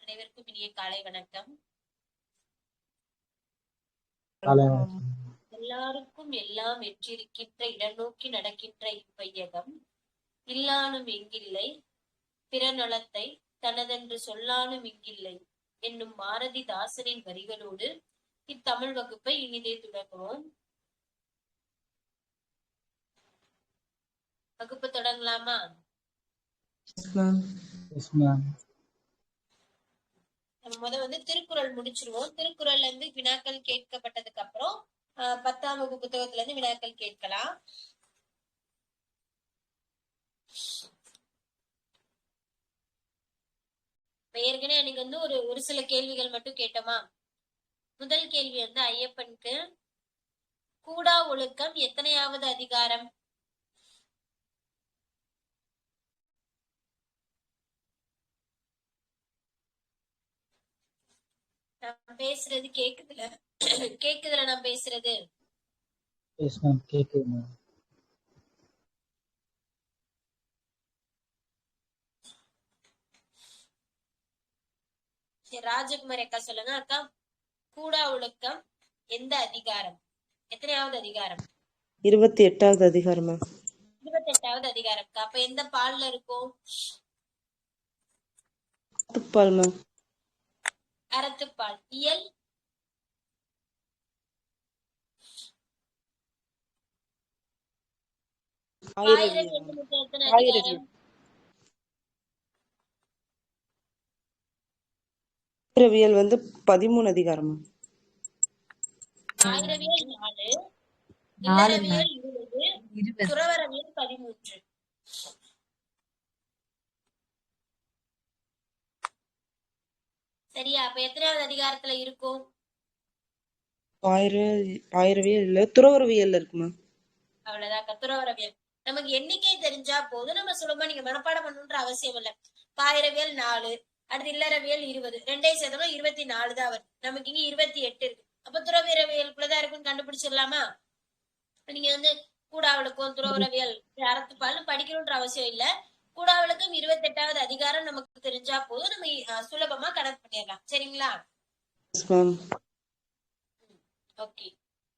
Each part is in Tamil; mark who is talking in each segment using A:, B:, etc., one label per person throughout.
A: அனைவருக்கும் இனிய காலை வணக்கம். எல்லாருக்கும் எல்லாம் வெற்றிருக்கின்ற இடநோக்கி நடக்கின்ற இவ்வையகம் இல்லானும் எங்கில்லை, பிறநலத்தை தனதென்று சொல்லானும் இங்கில்லை என்னும் பாரதிதாசனின் வரிகளோடு இத்தமிழ் வகுப்பை இனிதே தொடங்குவோம். வகுப்பு தொடங்கலாமா? நம்ம திருக்குறள் முடிச்சிருவோம். திருக்குறள்ல இருந்து வினாக்கள் கேட்கப்பட்டதுக்கு அப்புறம் 10ஆம் வகுப்பு புத்தகத்துல இருந்து வினாக்கள் கேட்கலாம். ஏற்கனவே எனக்கு ஒரு சில கேள்விகள் மட்டும் கேட்டோமா. முதல் கேள்வி ஐயப்பனுக்கு கூடா ஒழுக்கம் எத்தனையாவது அதிகாரம்? நான் பேசுறது கேக்குதுல? கேக்குதுல நான் பேசுறது? ராஜகுமாரி அக்கா சொல்லுங்க. அக்கா, கூடா ஒழுக்கம் எந்த அதிகாரம், எத்தனையாவது அதிகாரம்?
B: 28வது அதிகாரமா?
A: 28வது அதிகாரம். அப்ப எந்த பால்ல இருக்கும்? அறத்துப்பால். இயல்
B: ஆயிரவியல் 13 அதிகாரமா?
A: ஆயிரவியல் 4, இல்லறவியல் 20, துறவறவியல் 13. சரியா? அப்ப எத்தனாவது அதிகாரத்துல இருக்கும்?
B: ஆயிரவியல் இல்ல, துறவறவியல் இருக்குமா?
A: அவ்வளவுதான். துறவறவியல் நமக்கு எண்ணிக்கை தெரிஞ்சா போதும். நம்ம சுலபமா நீங்க மனப்பாடம் பண்ணணுன்ற அவசியம் இல்ல. ஆயிரவியல் 4, அடுத்து இல்லறவியல் 20, ரெண்டையும் சேர்த்தோம்னா 24 தான் வருது. நமக்கு இங்க 28 இருக்கு. அப்ப துறவியலுக்குள்ளதான் இருக்குன்னு கண்டுபிடிச்சிடலாமா? நீங்க கூடாவளுக்கும் துறவறவியல் அறத்துப்பால் படிக்கணும்ன்ற அவசியம் இல்ல. கூடாவளுக்கும் 28வது அதிகாரம் நமக்கு தெரிஞ்சா போதும். நம்ம சுலபமா கணக்கு பண்ணிடலாம். சரிங்களா? ஓகே.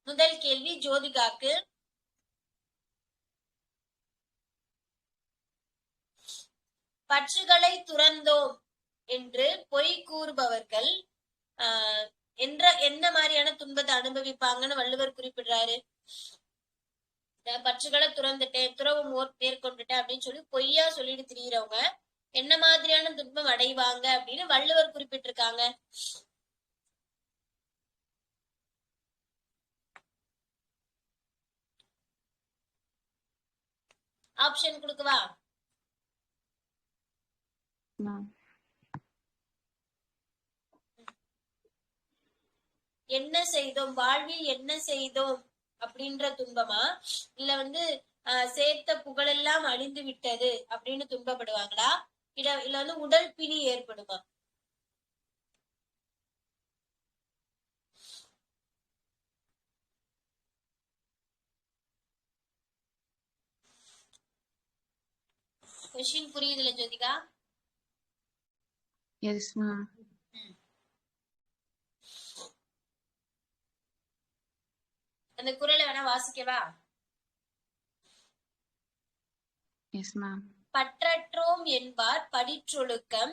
A: முதல் கேள்வி ஜோதிகாக்கு. பற்றுகளை துறந்தோம் என்று பொய் கூறுபவர்கள் எந்த மாதிரியான துன்பத்தை அனுபவிப்பாங்கன்னு வள்ளுவர் குறிப்பிடுறாரு. பற்றுகளை துறந்துட்டேன், துறவு மேற்கொண்டுட்டேன் அப்படின்னு சொல்லி பொய்யா சொல்லிட்டு திரியிறவங்க என்ன மாதிரியான துன்பம் அடைவாங்க அப்படின்னு வள்ளுவர் குறிப்பிட்டிருக்காங்க. ஆப்ஷன் கொடுக்கவா? என்ன செய்தோம், வாழ்வில் என்ன செய்தோம் அப்படின்ற துன்பமா, இல்ல சேர்த்த புகழெல்லாம் அழிந்து விட்டது அப்படின்னு துன்பப்படுவாங்களா, இல்ல உடல் பிணி ஏற்படுமா? கொஸ்டின் புரியுதுல ஜோதிகா?
C: Yes ma'am.
A: அந்த குறளை வேணா வாசிக்கவா?
C: Yes ma'am.
A: பற்றற்றோம் என்பார் படிற்றொழுக்கம்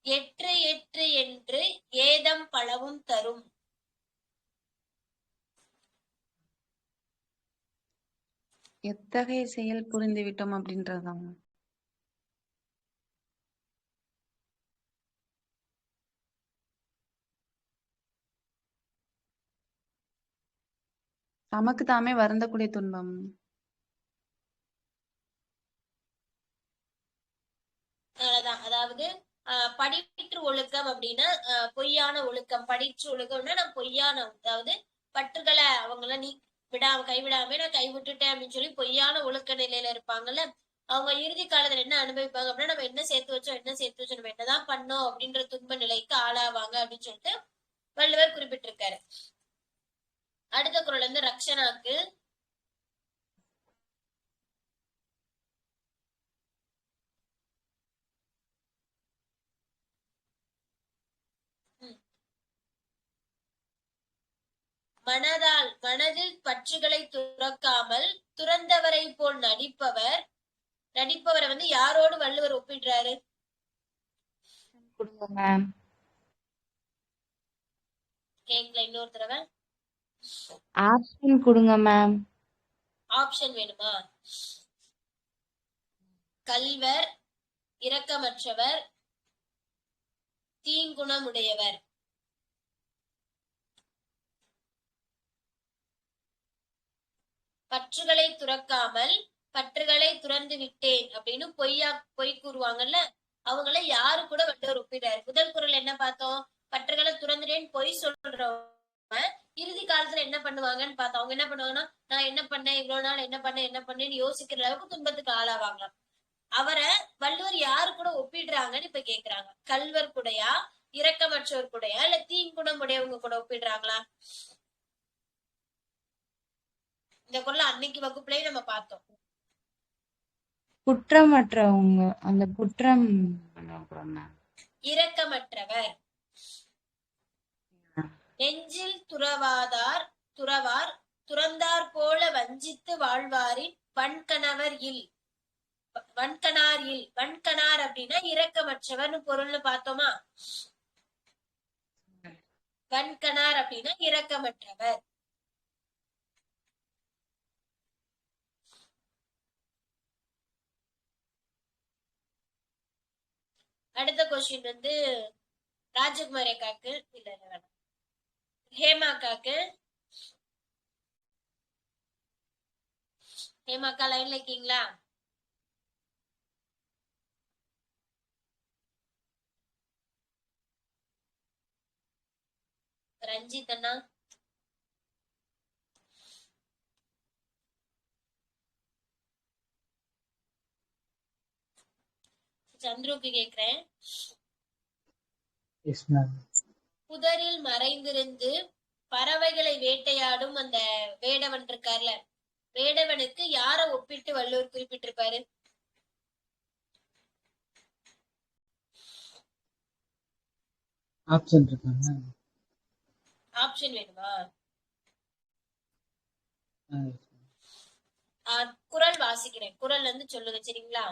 A: எற்று எற்று என்று ஏதம் பலவும் தரும்.
C: எத்தகைய செயல் புரிந்து விட்டோம் அப்படின்றதாம். தமக்கு தாமே வருந்தக்கூடிய துன்பம்.
A: அதாவது படிற்று ஒழுக்கம் அப்படின்னா பொய்யான ஒழுக்கம். படிற்று ஒழுக்கம்னா நான் பொய்யான, அதாவது பற்றுகளை அவங்கள கைவிடாம நான் கைவிட்டுட்டேன் அப்படின்னு சொல்லி பொய்யான ஒழுக்க நிலையில இருப்பாங்கல்ல, அவங்க இறுதி காலத்துல என்ன அனுபவிப்பாங்க அப்படின்னா, நம்ம என்ன சேர்த்து வச்சோம் நம்ம என்னதான் பண்ணோம் அப்படின்ற துன்ப நிலைக்கு ஆளாவாங்க அப்படின்னு சொல்லிட்டு வள்ளுவர் குறிப்பிட்டிருக்காரு. அடுத்த குறள் ரக்ஷனாக்கு. மனதில் பற்றுகளை துறக்காமல் துறந்தவரை போல் நடிப்பவரை வந்து யாரோடு வள்ளுவர் ஒப்பிடுறாரு?
D: கொடுங்க மேம்.
A: கேக்கல, இன்னொரு தடவை
D: ஆப்ஷன் கொடுங்க மேம்.
A: ஆப்ஷன் வேணுமா? கள்வர், இரக்கமற்றவர், தீங்குணமுடையவர். பற்றுகளை துறக்காமல் பற்றுகளை துறந்து விட்டேன் அப்படின்னு பொய் கூறுவாங்கல்ல, அவங்கள யாரு கூட வள்ளுவர் ஒப்பிடுறாரு? முதல் குறள் என்ன பார்த்தோம்? பற்றுகளை துறந்துட்டேன்னு பொய் சொல்றவங்க இறுதி காலத்துல என்ன பண்ணுவாங்கன்னு பார்த்தோம். அவங்க என்ன பண்ணுவாங்கன்னா, நான் என்ன பண்ணேன், இவ்வளவு நாள் என்ன பண்ணேன்னு யோசிக்கிற அளவுக்கு துன்பத்துக்கு ஆளாவாங்களாம். அவரை வள்ளுவர் யாரு கூட ஒப்பிடுறாங்கன்னு இப்ப கேக்குறாங்க. கள்வர் கூடயா, இரக்கமற்றவர் கூடயா, இல்ல தீங்குணம் உடையவங்க கூட ஒப்பிடுறாங்களா? இந்த குறள் அன்னைக்கு வகுப்புலயே நம்ம பார்த்தோம்.
D: குற்றமற்றவங்க, அந்த குற்றம்
A: இரக்கமற்றவர். நெஞ்சில் துறவார் துறந்தார் போல வஞ்சித்து வாழ்வாரின் வன்கணார் அப்படின்னா இரக்கமற்றவர்னு பொருள்னு பார்த்தோமா? வன்கணார் அப்படின்னா இரக்கமற்றவர். அடுத்த கொஸ்டின் வந்து ராஜகுமாரி அக்காக்கு, இல்ல வேணாம், ஹேமா அக்காக்கு. ஹேமா அக்கா லைன்ல இருக்கீங்களா? ரஞ்சித் அண்ணா, சந்துருக்கு கேக்குறேன். புதரில் மறைந்திருந்து பறவைகளை வேட்டையாடும் அந்த வேடவன் இருக்கார்ல, வேடவனுக்கு யார ஒப்பிட்டு வள்ளுவர் குறிப்பிட்டிருப்பாரு? ஆப்ஷன் வேணுமா? குறள் வாசிக்கிறேன், குறள் வந்து சொல்லுங்க சரிங்களா?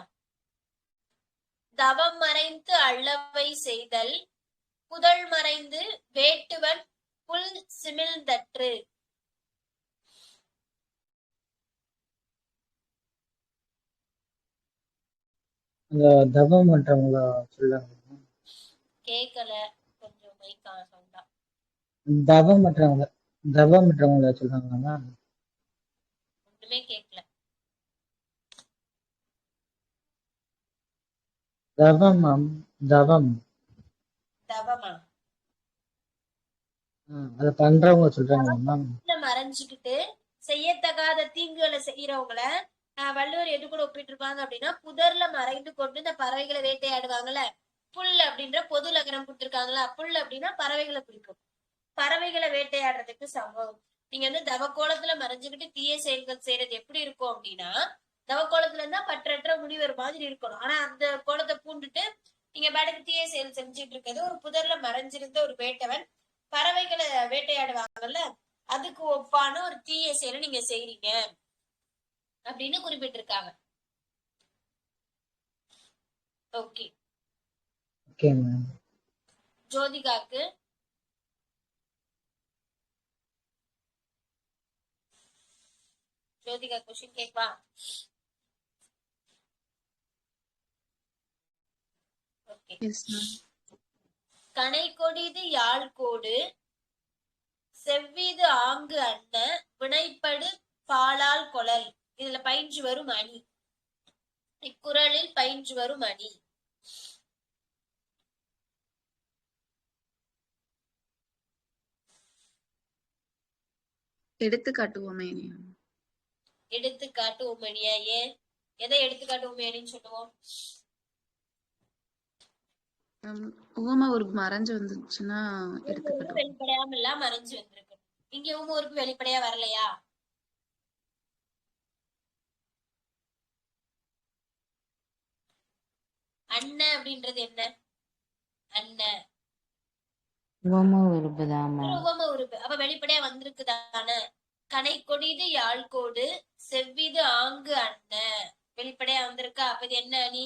A: தவம் மறைந்து அள்ளவை செய்தல், புதல் மறைந்து வேட்டுவன் புல் சிமிழ்ந்தற்று.
E: தவம் பண்றவங்கள சொல்லுங்க.
A: கேக்கல, கொஞ்சம் மைக்கா சவுண்டா.
E: தவம் பண்றவங்கள சொல்றாங்க.
A: ஒண்ணுமே கேக்கல.
E: தவமா? அத பண்றவங்க சொல்றாங்க.
A: மறைஞ்சுக்கிட்டு செய்யத்தகாத தீங்குகளை செய்யறவங்கள வள்ளுவர் எது கூட ஒப்பிட்டு இருப்பாங்க அப்படின்னா, புதர்ல மறைந்து கொண்டு இந்த பறவைகளை வேட்டையாடுவாங்கல்ல, புல் அப்படின்ற பொது லகரம் கொடுத்திருக்காங்களா, புல் அப்படின்னா பறவைகளை பிடிக்கும், பறவைகளை வேட்டையாடுறதுக்கு சமம். நீங்க வந்து தவக்கோலத்துல மறைஞ்சுக்கிட்டு தீய செயல்கள் செய்யறது எப்படி இருக்கும் அப்படின்னா, தவக்கோலத்துல இருந்தா பற்றற்ற முனிவர் மாதிரி இருக்கணும். ஆனா அந்த கோலத்தை பூண்டுட்டு நீங்க பாட்டுக்கு தீய செயல் செஞ்சுட்டு இருக்கிறது ஒரு புதர்ல மறைஞ்சிருந்த ஒரு வேட்டவன் பறவைகளை வேட்டையாடுவாங்கல்ல, அதுக்கு ஒப்பான ஒரு தீய செயலை நீங்க செய்றீங்க அப்படின்னு குறிப்பிட்டிருக்காங்க. ஓகே, ஜோதிகாக்கு ஜோதிகா கொஸ்டின் கேட்பா? கனை கொடிது யாழ் கோடு செவ்விது ஆங்கு அண்ண வினைப்படு பாலால் கொளல். இதுல பயின்று வரும் அணி, இக்குறளில் பயின்று வரும் அணி.
C: எடுத்துக்காட்டு
A: உமனியா? ஏன், எதை எடுத்துக்காட்டு உமனின்னு சொல்லுவோம்?
C: உவமை உறுப்பு மறைஞ்சு வந்துச்சுன்னா எடுத்துக்காட்டு.
A: வெளிப்படையாம இல்ல, மறைஞ்சு வந்திருக்கு. இங்க உவமை உறுப்பு வெளிப்படையா வரலையா? அண்ண அப்படின்றது என்ன? அண்ண
D: உவம உருபு தான்
A: ஒரு
D: மேம்.
A: உவம உருபு. அப்ப வெளிப்படையா வந்திருக்குதானே. கனை கொடிது யாழ்கோடு செவ்விது ஆங்கு அண்ண. வெளிப்படையா வந்திருக்கா. அப்ப இது என்ன அணி?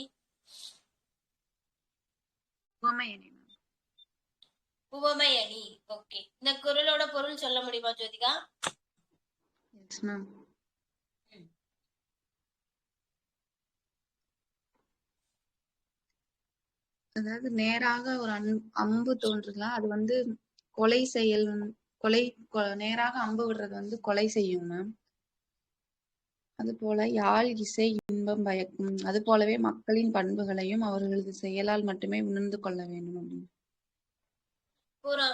C: உவமை அணி மேம்.
A: உவமை அணி. ஓகே, இந்த குறளோட பொருள் சொல்ல முடியுமா ஜோதிகா?
C: Yes ma'am. அதாவது நேராக ஒரு அம்பு தோன்றுதலாம், அது வந்து கொலை செயல் நேராக அம்பு விடுறது வந்து கொலை செய்யும் மேம். அது போல யாழ் இசை இன்பம் பயக்கும். அது போலவே மக்களின் பண்புகளையும் அவர்களது செயலால் மட்டுமே உணர்ந்து கொள்ள வேண்டும் அப்படின்னு.
A: பூரா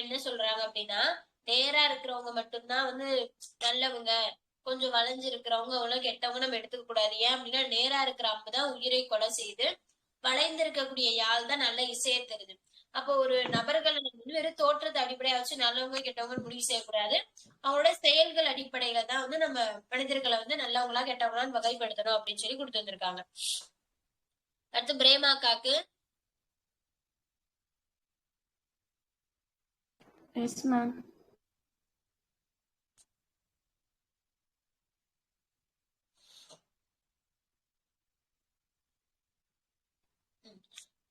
A: என்ன சொல்றாங்க அப்படின்னா, நேரா இருக்கிறவங்க மட்டும்தான் வந்து நல்லவங்க, கொஞ்சம் வளைஞ்சு இருக்கிறவங்க அவ்வளவு கெட்டவங்க நம்ம எடுத்துக்க கூடாது. ஏன் அப்படின்னா நேரா இருக்கிற அம்புதான் உயிரை கொலை செய்து, வளைந்திருக்கக்கூடிய யாழ் தான் நல்ல இசையை தருது. அப்போ ஒரு நபர்களை வந்து வெறும் தோற்றத்தை அடிப்படையா வச்சு நல்லவங்க கெட்டவங்க முடிவு செய்யக்கூடாது. அவங்களோட செயல்கள் அடிப்படையில தான் வந்து நம்ம மனிதர்களை வந்து நல்லவங்களா கெட்டவங்களான்னு வகைப்படுத்தணும் அப்படின்னு சொல்லி கொடுத்து வந்திருக்காங்க. அடுத்து பிரேமாக்காக்கு.
F: Yes ma'am.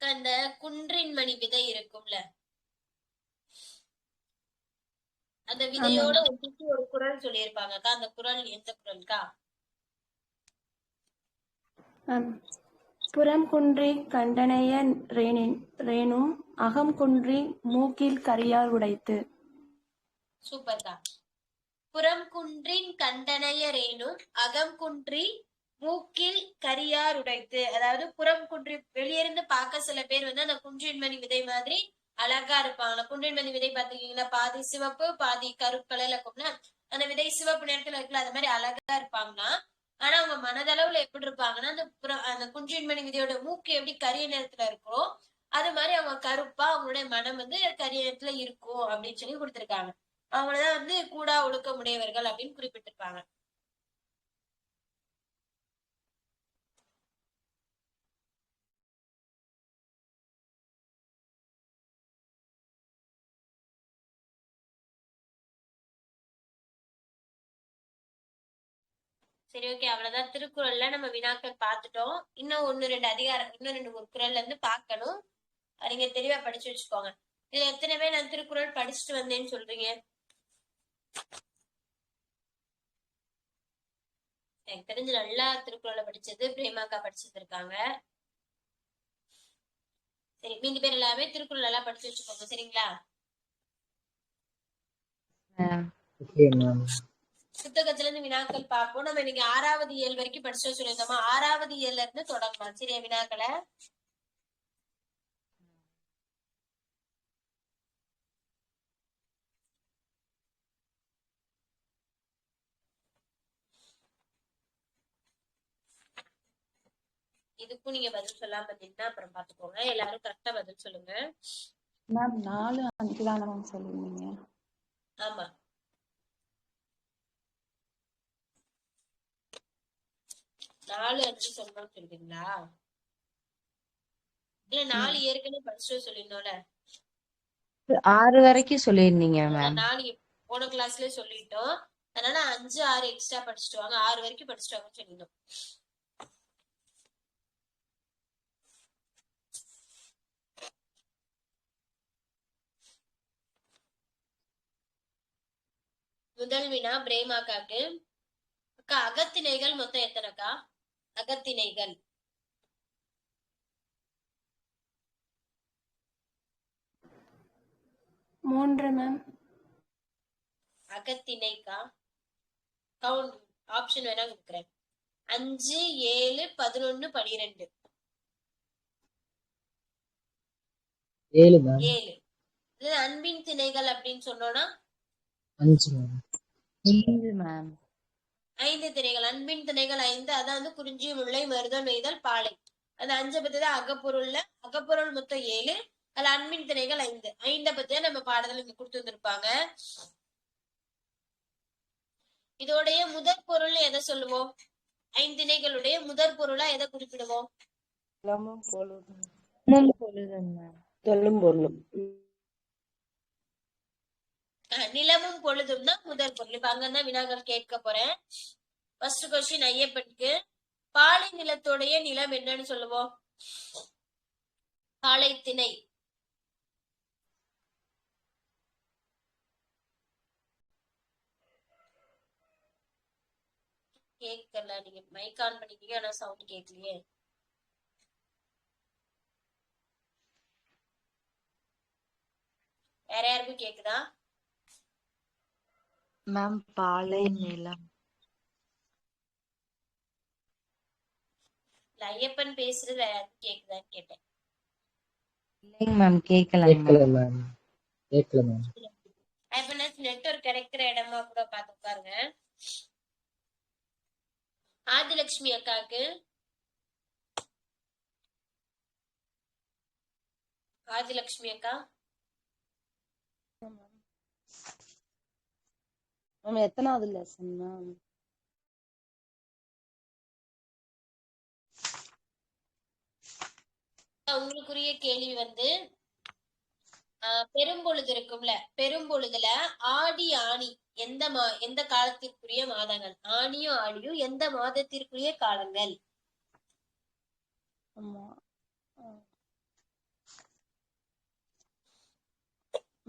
A: அந்த குன்றின் மணி விதை இருக்கும்ல, அந்த விதையோட ஒட்டிட்டு ஒரு குறள் சொல்லியிருப்பாங்கக்கா. அந்த குறள் எந்த குறள்க்கா?
F: புறம் குன்றி கண்டனைய ரேனும் அகம் குன்றி மூக்கில் கரியார் உடைத்து.
A: சூப்பர்க்கா. புறம் குன்றின் கண்டனைய ரேனும் அகம் குன்றி மூக்கில் கரியார் உடைத்து. அதாவது புறம் குன்றி வெளியிருந்து பார்க்க சில பேர் வந்து அந்த குன்றின் மணி விதை மாதிரி அழகா இருப்பாங்க. குன்றின் மணி விதை பாத்தீங்கன்னா பாதி சிவப்பு பாதி கருப்பு கலர்ல இருக்கும்ல, அந்த விதை சிவப்பு நேரத்துல இருக்குல்ல, அது மாதிரி அழகா இருப்பாங்கன்னா, ஆனா அவங்க மனதளவுல எப்படி இருப்பாங்கன்னா அந்த குன்றின் மணி விதையோட மூக்கு எப்படி கரிய நேரத்துல இருக்கோ அது மாதிரி அவங்க கருப்பா அவங்களுடைய மனம் வந்து கரிய நேரத்துல இருக்கும் அப்படின்னு சொல்லி கொடுத்திருக்காங்க. அவங்களதான் வந்து கூடா ஒழுக்க உடையவர்கள் அப்படின்னு குறிப்பிட்டிருப்பாங்க. சரி, ஓகே, அவ்வளவுதான். திருக்குறள்ல நம்ம வினாக்கள் பார்த்துட்டோம். இன்னும் இன்னும் ரெண்டு குறள்ல இருந்து பார்க்கணும். நீங்க தெளிவா படிச்சு வச்சுக்கோங்க. இதுல எத்தனை பேர் நான் திருக்குறள் படிச்சுட்டு வந்தேன்னு சொல்றீங்க? எனக்கு தெரிஞ்சு நல்லா திருக்குறளை படிச்சது பிரேமாக்கா படிச்சுட்டு இருக்காங்க. சரி, மீதி பேர் எல்லாமே திருக்குறள் நல்லா படிச்சு வச்சுக்கோங்க. சரிங்களா? புத்தகத்துல இருந்து வினாக்கள் பார்ப்போம். நம்ம இன்னைக்கு 6வது இயல் வரைக்கும் படிச்சு சொல்லியிருந்தோமா? 6வது இயல்ல இருந்து தொடங்கலாம். சரியா? வினாக்களை இதுக்கும் நீங்க பதில் சொல்லாம பார்த்தீங்கன்னா அப்புறம் பாத்துக்கோங்க. எல்லாரும் கரெக்டா பதில் சொல்லுங்க.
C: மேம் 4, 5 தானே மேம் சொல்லிருந்தீங்க?
A: ஆமா, 4, 5 சொல்லணும்னு சொல்றீங்களா? இல்ல 4 ஏற்கனவே படிச்சுட்டு சொல்லிருந்தோம்ல.
D: 6 வரைக்கும் சொல்லியிருந்தீங்க மேம்.
A: 4 போன கிளாஸ்லயே சொல்லிட்டோம். அதனால 5, 6 எக்ஸ்ட்ரா படிச்சுட்டு வாங்க. 6 வரைக்கும் படிச்சுட்டு வாங்கன்னு சொல்லியிருந்தோம். முதல் வினா பிரேமாக்காக்கு. அக்கா, அகத்திணைகள் மொத்தம் எத்தனைக்கா? அகத்திணைகள்
F: 3 மேம்.
A: அகத்திணைக்கா கவுண்ட் ஆப்ஷன் வேணா கொடுக்குறேன். 5, 7, 11, 12.
E: 7 மேம்.
A: 7. இது அன்பின் திணைகள் அப்படின்னு சொன்னோம்னா
E: 5 மேம்.
D: 5 மேம்.
A: 5 திணைகள். அன்பின் திணைகள் 5. அதான் வந்து குறிஞ்சி, முல்லை, மருதம், நெய்தல், பாலை. அந்த 5 பத்தி தான் அகப்பொருள் மொத்தம் 7. அதுல அன்பின் திணைகள் 5. 5 பத்தி தான் நம்ம பாடத்துல இங்க கொடுத்து வந்திருப்பாங்க. இதோடைய முதற் பொருள் எதை சொல்லுவோம்? 5 திணைகளுடைய முதற் பொருளா எதை குறிப்பிடுவோம்?
B: எல்லாமும் பொழுதும்
D: பொழுதும் மேம்.
B: சொல்லும் பொருளும்.
A: நிலமும் பொழுதும் தான் முதல் பொருள். இப்ப அங்கதான் வினாக்கள் கேட்க போறேன். ஃபர்ஸ்ட் கொஸ்டின் ஐயப்பனுக்கு. பாலை நிலத்தோடைய நிலம் என்னன்னு சொல்லுவோம்? பாலை திணை. கேட்கல, நீங்க மைக் ஆன் பண்ணிக்கீங்க ஆனா சவுண்ட் கேட்கலையே. வேற யாருக்கும் கேக்குதா?
D: மேம் பாலை நிலம்.
A: இல்ல, ஐயப்பன் பேசுறது வேற யாருக்கும் கேக்குதான்னு கேட்டேன்.
D: இல்லைங்க மேம், கேட்கலங்க மேம்.
E: கேட்கல மேம். கேட்கல மேம்.
A: ஐயப்பன் நெட்வொர்க் கிடைக்கிற இடமா கூட பார்த்து உட்காருங்க. ஆதிலட்சுமி அக்காக்கு. ஆதிலட்சுமி அக்கா
D: மேம் எத்தனாவது லெசன் மேம்?
A: உங்களுக்குரிய கேள்வி வந்து பெரும்பொழுது இருக்கும்ல, பெரும்பொழுதுல ஆடி ஆணி எந்த காலத்திற்குரிய மாதங்கள்? ஆணியும் ஆடியும் எந்த மாதத்திற்குரிய காலங்கள்?
D: ஆமா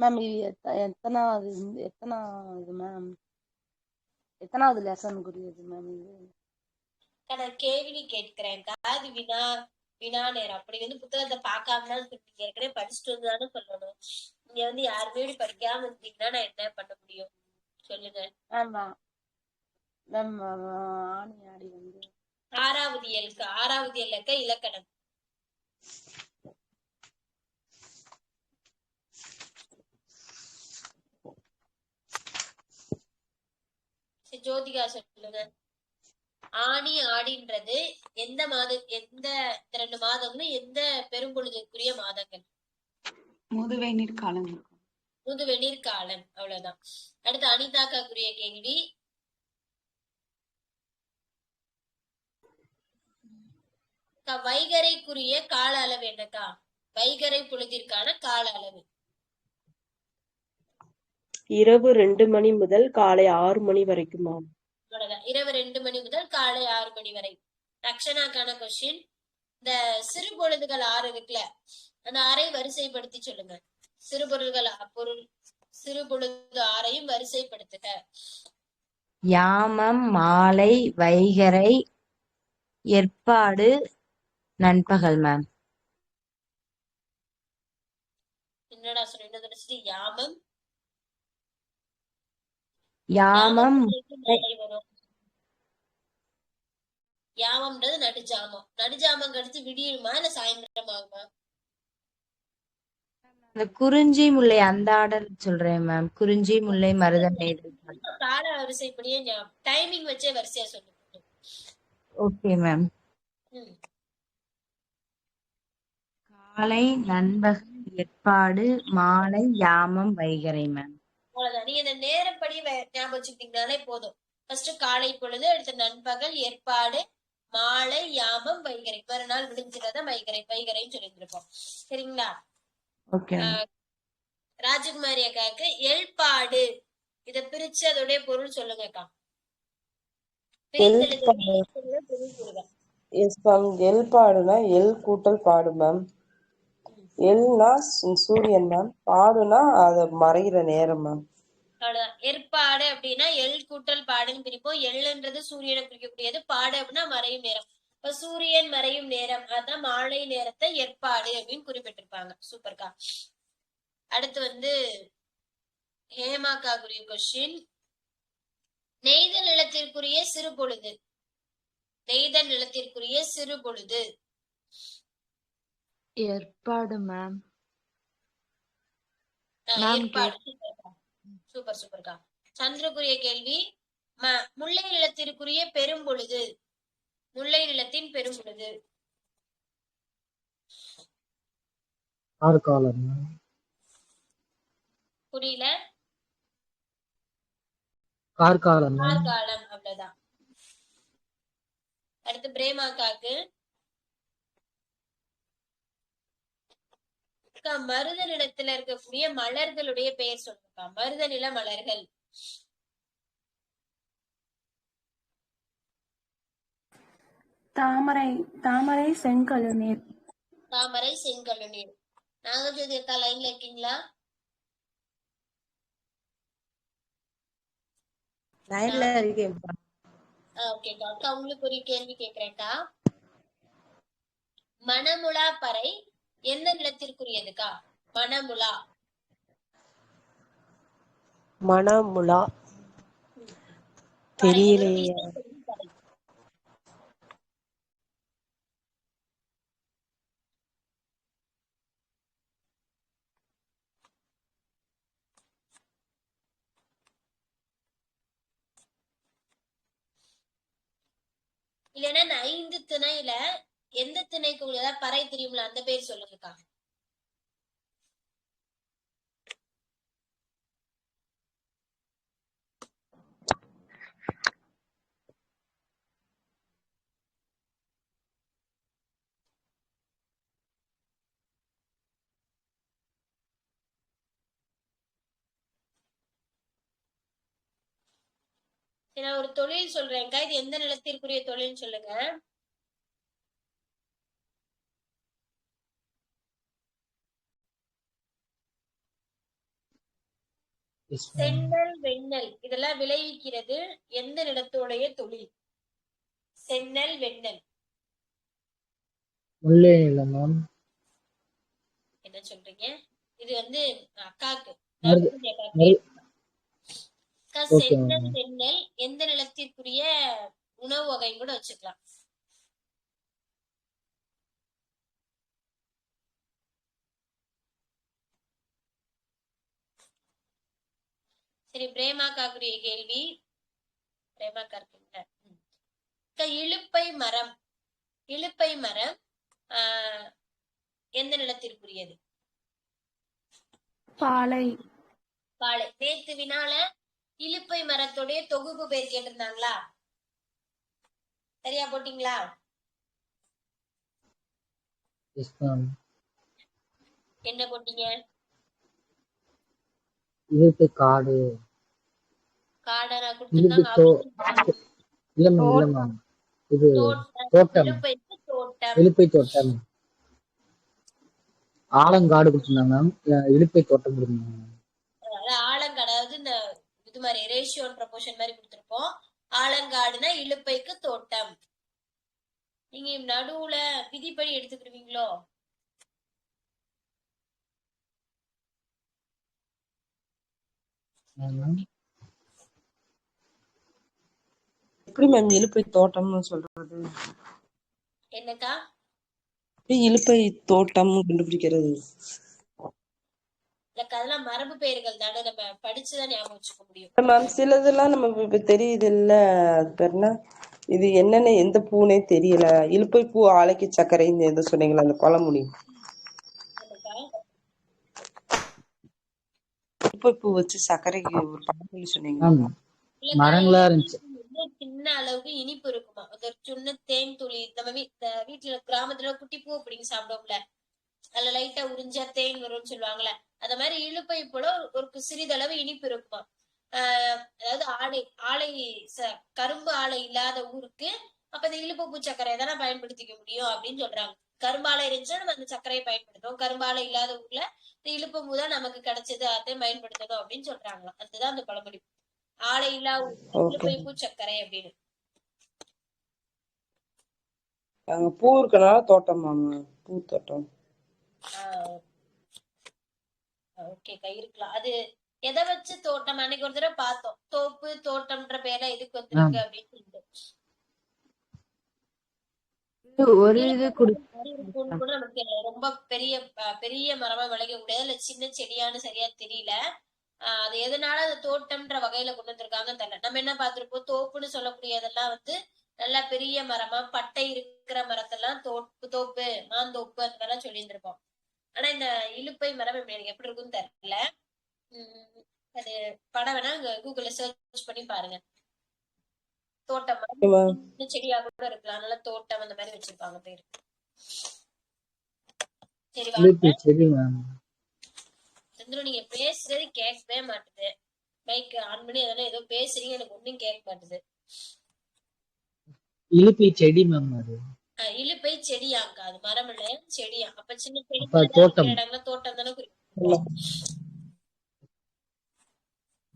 D: மேம், இது எத்தனாவது மேம்? எத்தனாவது லெசனுக்குரியது மேம் இது?
A: நான் கேள்வி கேட்கிறேன். அது வினா நேரம். அப்படி வந்து புத்தகத்தை பார்க்காம தான் ஏற்கனவே படிச்சுட்டு வந்துதானே சொல்லணும். நீங்க வந்து யாருமே படிக்காம இருந்தீங்கன்னா நான் என்ன பண்ண முடியும் சொல்லுங்க.
D: மேம் ஆணி ஆடி வந்து
A: ஆறாவது இயலுக்கு இலக்கணம். ஜோதிகா சொல்லுங்க. ஆணி ஆடின்றது எந்த எந்த 2 மாதம்னு எந்த பெரும்பொழுதுக்குரிய மாதங்கள்?
C: முதுவேநீர் காலம்.
A: முதுவெளிர் காலம். அவ்வளவுதான். அடுத்து அனிதாக்காக்குரிய கேள்வி. வைகரைக்குரிய கால அளவு என்னக்கா? வைகரை பொழுதிற்கான கால அளவு.
B: இரவு 2 மணி முதல் காலை 6 மணி வரைக்குமா?
A: அவ்வளவுதான். இரவு 2 மணி முதல் காலை 6 மணி வரை. ரக்ஷனாக்கான கொஸ்டின். இந்த சிறு பொழுதுகள் 6 இருக்குல்ல, அந்த 6ஐ வரிசைப்படுத்தி சொல்லுங்க. சிறு பொழுது 6ஐயும் வரிசைப்படுத்துக.
D: யாமம், மாலை, வைகறை, ஏற்பாடு, நண்பகல் மேம்.
A: என்னடா சொல்லிட்டு யாமம்.
D: யாமம்
A: வரும். யாமம்ன்றது நடுஜாமம். நடுஜாமம் கழிச்சு விடியுமா இல்ல சாயந்தரம் ஆகுமா?
D: அந்த குறிஞ்சி முல்லை அந்த ஆர்டர் சொல்றேன் மேம். குறிஞ்சி முல்லை மருதம் நெய்தல்.
A: கால வரிசைப்படியே டைமிங் வச்சே வரிசையா சொல்லுங்க.
D: Okay ma'am. காலை, நண்பகல், ஏற்பாடு, மாலை, யாமம், வைகறை மேம்.
A: அவ்வளவுதான். நீங்க இந்த நேரப்படி ஞாபகம் வச்சுக்கிட்டீங்கனாலே போதும். ஃபர்ஸ்ட் காலை பொழுது, அடுத்து நண்பகல், ஏற்பாடு, மாலை, யாமம், வைகறை. மறுநாள் விடுஞ்சிடாத வைகரைன்னு சொல்லியிருந்திருப்போம். சரிங்களா?
D: ஓகே.
A: ராஜகுமாரி அக்காவுக்கு எல்பாடு. இத பிரிச்சு அதோடைய பொருள் சொல்லுங்க அக்கா.
B: எல்பாடுனா எல் கூட்டல் பாடு மேம். எல்னா சூரியன் மேம். பாடுனா அது மறைகிற நேரம் மேம்.
A: அவ்வளவுதான். ஏற்பாடு அப்படின்னா எல் கூட்டல் பாடுன்னு பிரிப்போம். எல்ன்றது சூரியனை குறிக்கக்கூடியது. பாடு அப்படின்னா மறையும் நேரம். இப்ப சூரியன் மறையும் நேரம், அதான் மாலை நேரத்தை ஏற்பாடு அப்படின்னு குறிப்பிட்டிருப்பாங்க. சூப்பர்க்கா. அடுத்து வந்து ஹேமாக்காக்குரிய கொஸ்டின். நெய்தல் நிலத்திற்குரிய சிறு பொழுது. நெய்தல் நிலத்திற்குரிய சிறு பொழுது.
D: ஏற்பாடு மேம்.
A: ஏற்பாடு. சூப்பர்க்கா. சந்திரக்குரிய கேள்வி. முல்லை நிலத்திற்குரிய பெரும்பொழுது. முல்லை நிலத்தின் பெரும்பொழுது.
E: கார்காலம்.
A: புரியல.
E: கார்காலம்.
A: கார்காலம். அவ்வளவுதான். அடுத்து பிரேமாக்காக்கு மருத நிலத்துல இருக்கக்கூடிய மலர்களுடைய பெயர் சொல்லுங்கக்கா. மருத நில மலர்கள்.
F: தாமரை தாமரை செங்கழுநீர்.
A: தாமரை செங்கழுநீர். நாகஜோதி அக்கா லைன்ல இருக்கீங்களா?
D: லைன்ல இருக்கேன்.
A: ஓகேக்கா. அக்கா உங்களுக்கு ஒரு கேள்வி கேக்குறேன்க்கா. மணமுலா பறை எந்த நிலத்திற்குரியதுக்கா? மணமுலா.
B: மணமுலா
A: பறை ஒரு
B: தெரியலையே.
A: வீசைப்படும் பறை. இல்லைன்னா இந்த 5 திணையில எந்த திணைக்கு உள்ளதா பறை தெரியுங்களா? அந்த பேர் சொல்லுங்கக்கா. நான் ஒரு தொழில் சொல்றேன்க்கா. இது எந்த நிலத்திற்குரிய தொழில் சொல்லுங்க.
E: Yes, ma'am.
A: செந்நெல் வெண்ணெல் இதெல்லாம் விளைவிக்கிறது எந்த நிலத்தோடைய தொழில்? செந்நெல் வெண்ணெல்.
E: முல்லை நிலம் மேம்.
A: என்ன சொல்றீங்க? இது வந்து அக்காக்கு.
E: மருது
A: நாகஜோதி அக்காக்கு.
E: மரு
A: அக்கா,
E: ஓகே
A: செந்நெல்
E: மேம்.
A: வெண்ணெல் எந்த நிலத்திற்குரிய உணவு வகை கூட வச்சுக்கலாம். சரி, பிரேமாக்காக்குரிய கேள்வி. பிரேமாக்கா இருக்கீங்க. அக்கா, இலுப்பை மரம். இலுப்பை மரம் எந்த நிலத்திற்குரியது?
F: பாலை.
A: பாலை. நேத்து வினால இலுப்பை மரத்துடைய தொகுப்பு பேர் கேட்டிருந்தாங்களா? சரியா போட்டீங்களா?
E: Yes ma'am.
A: என்ன போட்டீங்க?
E: இயற்கை காடு.
A: காடனா
E: இழுப்பு
A: கொடுத்திருந்தாங்க.
E: இல்ல மேம், இல்ல மேம். இது
A: தோட்டம்.
E: தோட்டம்.
A: இலுப்பைக்கு தோட்டம்.
E: இலுப்பை தோட்டம். ஆலங்காடு கொடுத்துருந்தாங்க மேம். இலுப்பை தோட்டம் கொடுத்துருந்தாங்க.
A: அதாவது ஆலங்காடு, அதாவது இந்த இது மாதிரி ரேஷியோ ப்ரொபோர்ஷன் மாதிரி கொடுத்திருப்போம். ஆலங்காடுனா இலுப்பைக்கு தோட்டம். நீங்க நடுவுல விதிப்படி எடுத்துக்கிடுவீங்களோ?
B: எப்படி மேம் இலுப்பை தோட்டம்னு சொல்றது?
A: என்னக்கா?
B: இலுப்பை தோட்டம் கண்டுபிடிக்கிறது?
A: இல்லக்கா, அதெல்லாம் மரபு பெயர்கள் தானே, நம்ம படிச்சுதான் ஞாபகம் வச்சுக்க முடியும்.
B: மேம் சிலதெல்லாம் நம்ம இப்ப தெரியுது இல்ல, அது பேர் என்ன, இது என்னன்னு எந்த பூனே தெரியல. இலுப்பை பூ ஆலைக்கு சர்க்கரைன்னு எது சொன்னீங்களா அந்த பழமொழி?
A: என்னக்கா?
B: இலுப்பை பூ வச்சு சர்க்கரைக்கு ஒரு பழமொழி சொன்னீங்களா?
E: மேம்
A: இல்லக்கா,
E: மரங்களா இருந்துச்சு.
A: வந்து சின்ன அளவுக்கு இனிப்பு இருக்குமா. ஒரு சின்ன தேன் துளி நம்ம வீட்டுல கிராமத்துல குட்டி பூ பிடிங்கி சாப்பிடுவோம்ல, அதுல லைட்டா உறிஞ்சா தேன் வரும்னு சொல்லுவாங்கல்ல, அந்த மாதிரி இலுப்பை போல ஒரு சிறிதளவு இனிப்பு இருக்குமா. அதாவது ஆலை கரும்பு ஆலை இல்லாத ஊருக்கு அப்ப இந்த இலுப்பு பூ சர்க்கரையை தானே பயன்படுத்திக்க முடியும் அப்படின்னு சொல்றாங்க. கரும்பாலை இருந்துச்சுன்னா நம்ம அந்த சர்க்கரையை பயன்படுத்தும். கரும்பாலை இல்லாத ஊர்ல இந்த இலுப்பு பூ தான் நமக்கு கிடைச்சது, அதையும் பயன்படுத்தணும் அப்படின்னு சொல்றாங்க. அதுதான் அந்த பழமொழி. ஆலை இல்லா இலுப்பை பூ சர்க்கரை அப்படின்னு.
B: பூ இருக்கனால தோட்டம் மேம், பூ தோட்டம்.
A: ஓகேக்கா, இருக்கலாம். அது எதை வச்சு தோட்டம் அன்னைக்கு ஒரு தடவை பார்த்தோம். தோப்பு தோட்டம்ன்ற பேர்ல எதுக்கு வந்திருக்கு அப்படின்னு சொல்லிட்டு.
D: ஒரு இது
A: கூட நமக்கு ரொம்ப பெரிய மரமா விளைய முடியாது, இல்ல சின்ன செடியான்னு சரியா தெரியல. அது எதனால அது தோட்டம்ன்ற வகையில கொண்டு வந்திருக்காங்கன்னு தெரியல. நம்ம என்ன பார்த்திருப்போம், தோப்புன்னு சொல்லக்கூடியதெல்லாம் வந்து நல்லா பெரிய மரமா பட்டை இருக்கிற மரத்தெல்லாம் தோப்பு மாந்தோப்பு அந்த மாதிரிலாம் சொல்லி இருந்திருப்போம். ஆனா இந்த இலுப்பை மரம் எனக்கு எப்படி இருக்குன்னு தெரியல. அது படம் வேணா கூகுள்ல சர்ச் பண்ணி பாருங்க. தோட்டம் செடியாக கூட இருக்கலாம், அதனால தோட்டம் அந்த மாதிரி வச்சிருப்பாங்க பேரு. சரி வாங்க
E: இழுப்பை செடி மேம்.
A: சந்துரு, நீங்க பேசுறது கேட்கவே மாட்டுது. மைக் ஆன் பண்ணி அதெல்லாம் ஏதோ பேசுறீங்க, எனக்கு ஒண்ணும் கேட்க மாட்டுது.
E: இழுப்பை செடி மேம் அது.
A: இழுப்பை செடியாக்கா? அது மரம் இல்ல, செடியா? அப்ப சின்ன செடி
E: அப்ப
A: இருக்கிற
E: தோட்டம்.
A: இடங்கள்ல தோட்டம் தானே குறிப்பிட்டிருக்கோம்.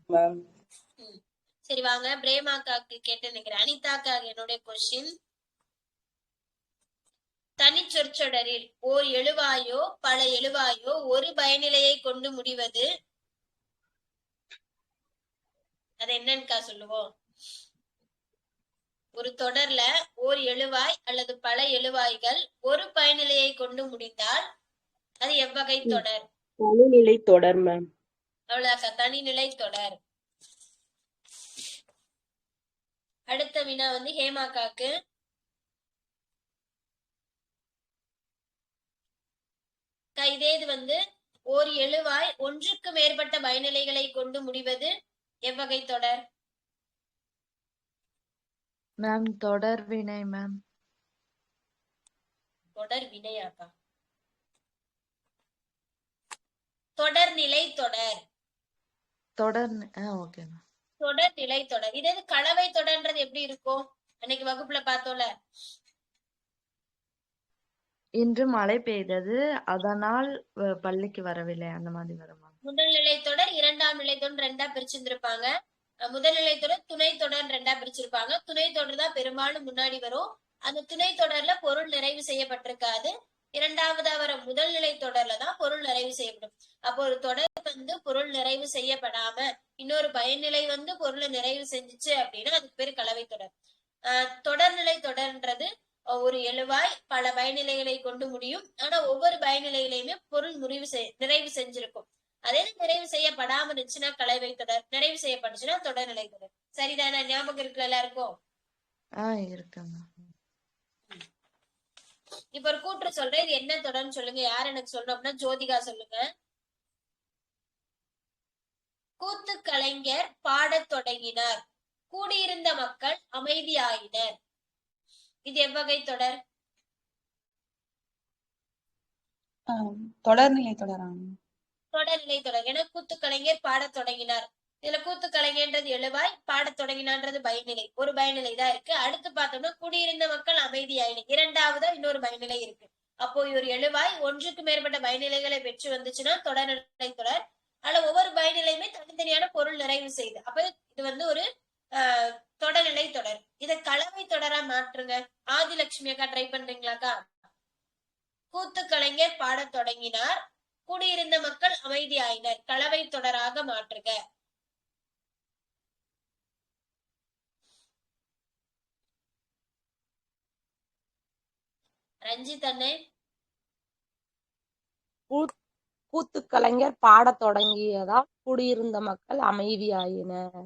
B: மேம்.
A: சரி வாங்க, பிரேமாக்காக்கு கேட்டு நினைக்கிறேன். அனிதாக்கா என்னுடைய கொஸ்டின். தனிச்சொற்சொடரில் ஓர் எழுவாயோ பல எழுவாயோ ஒரு பயனிலையை கொண்டு முடிவது அது என்னன்னுக்கா சொல்லுவோம்? ஒரு தொடர்ல ஓர் எழுவாய் அல்லது பல எழுவாய்கள் ஒரு பயனிலையை கொண்டு முடிந்தால் அது எவ்வகை தொடர்?
F: தனிநிலை தொடர் மேம்.
A: அவ்வளவுக்கா, தனிநிலை தொடர். அடுத்த வினா வந்து ஹேமாக்காக்கு. இதே இது வந்து ஓர் எழுவாய் ஒன்றுக்கு மேற்பட்ட பயனிலைகளை கொண்டு முடிவது எவ்வகை தொடர்?
D: மேம் தொடர் வினை மேம்.
A: தொடர் வினையாக்கா? தொடர்நிலை தொடர்.
D: தொடர் ஓகே மேம்.
A: தொடர்நிலை தொடர். இதே கலவை தொடர்ன்றது எப்படி இருக்கும்? அன்னைக்கு வகுப்புல பார்த்தோம்ல.
D: இன்று மழை பெய்தது, அதனால் பள்ளிக்கு வரவில்லை, அந்த மாதிரி வருமா?
A: முதல் நிலை தொடர், இரண்டாம் நிலை தொடர் ரெண்டா பிரிச்சிருந்திருப்பாங்க. முதல் நிலை தொடர், துணை தொடர் ரெண்டா பிரிச்சிருப்பாங்க. துணை தொடர் தான் பெரும்பாலும் முன்னாடி வரும். அந்த துணை தொடர்ல பொருள் நிறைவு செய்யப்பட்டிருக்காது. இரண்டாவதா வர முதல் நிலை தொடர்ல தான் பொருள் நிறைவு செய்யப்படும். அப்போ ஒரு தொடர் வந்து பொருள் நிறைவு செய்யப்படாம இன்னொரு பயனிலை வந்து பொருளை நிறைவு செஞ்சுச்சு அப்படின்னா அதுக்கு பேரு கலவை தொடர். தொடர்நிலை தொடர்ன்றது ஒரு எழுவாய் பல பயனிலைகளை கொண்டு முடியும். ஆனா ஒவ்வொரு பயனிலையிலையுமே பொருள் நிறைவு செஞ்சிருக்கும். அதே நிறைவு செய்யப்படாம இருந்துச்சுன்னா கலவை தொடர், நிறைவு செய்யப்பட்டுச்சுன்னா தொடர்நிலை தொடர். சரிதானே? ஞாபகம் இருக்குல்ல எல்லாருக்கும்?
D: இருக்குங்க.
A: இப்ப ஒரு கூற்று சொல்றேன், இது என்ன தொடர்ன்னு சொல்லுங்க. யார் எனக்கு சொல்லணும் அப்படின்னா ஜோதிகா சொல்லுங்க. கூத்து கலைஞர் பாடத் தொடங்கினார், கூடியிருந்த மக்கள் அமைதியாயினர். இது எவ்வகை தொடர்?
C: தொடர்நிலை தொடராங்க.
A: தொடர்நிலை தொடர். ஏன்னா கூத்து கலைஞர் பாடத் தொடங்கினார். இதுல கூத்து கலைஞர்ன்றது எழுவாய், பாடத் தொடங்கினான்றது பயனிலை. ஒரு பயனிலை தான் இருக்கு. அடுத்து பார்த்தோம்னா குடியிருந்த மக்கள் அமைதியாயினர், இரண்டாவதா இன்னொரு பயனிலை இருக்கு. அப்போ ஒரு எழுவாய் ஒன்றுக்கு மேற்பட்ட பயனிலைகளை பெற்று வந்துச்சுன்னா தொடர்நிலை தொடர். ஆனா ஒவ்வொரு பயனிலையுமே தனித்தனியான பொருள் நிறைவு செய்யுது. அப்ப இது வந்து ஒரு தொடர்நிலை தொடர். இதை கலவை தொடரா மாற்றுங்க. ஆதிலட்சுமி அக்கா ட்ரை பண்றீங்களாக்கா? கூத்து கலைஞர் பாடத் தொடங்கினார், கூடியிருந்த மக்கள் அமைதியாயினர், கலவை தொடராக மாற்றுக. ரஞ்சித் அண்ணே.
G: கூத்து கலைஞர் பாடத் தொடங்கியதால் குடியிருந்த மக்கள் அமைதியாயினர்.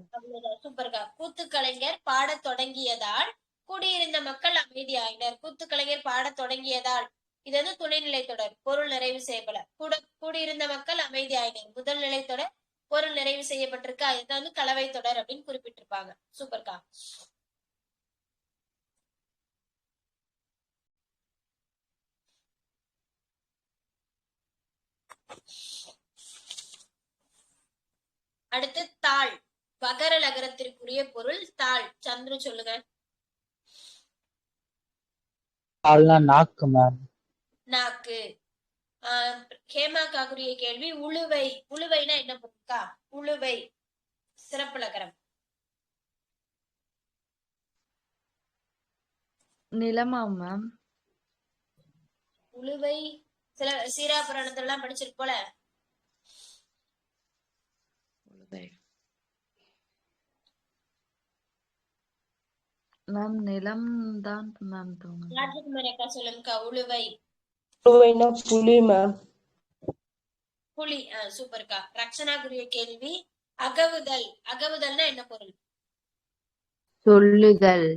A: சூப்பர்கா. கூத்து கலைஞர் பாடத் தொடங்கியதால் குடியிருந்த மக்கள் அமைதியாயினர். கூத்து கலைஞர் பாடத் தொடங்கியதால் இது வந்து துணைநிலை தொடர், பொருள் நிறைவு செய்யப்பட. கூடியிருந்த மக்கள் அமைதியாயினர் முதல் நிலை தொடர், பொருள் நிறைவு செய்யப்பட்டிருக்கு. அதுதான் வந்து கலவை தொடர் அப்படின்னு குறிப்பிட்டிருப்பாங்க. சூப்பர்கா. அடுத்து தாள். வகர லகரத்திற்குரிய பொருள் தாள். சந்திரு சொல்லுங்க.
E: நாக்கு மேம்.
A: நாக்கு. ஹேமாக்காக்குரிய கேள்வி உழுவை. உழுவைனா என்ன பொருட்கா? உழுவை சிறப்பு லகரம்.
D: நிலமா மேம்?
A: உழுவை சில சீரா புராணத்துல எல்லாம் படிச்சிருப்போல.
D: மேம் நிலம் தான் மேம் தோணும்.
A: ராஜகுமாரி அக்கா சொல்லுங்கக்கா. உழுவை.
B: உழுவைனா புலி மேம்.
A: புலி. சூப்பர்க்கா. ரக்ஷனாக்குரிய கேள்வி அகவுதல். அகவுதல்னா என்ன பொருள்?
D: சொல்லுதல்,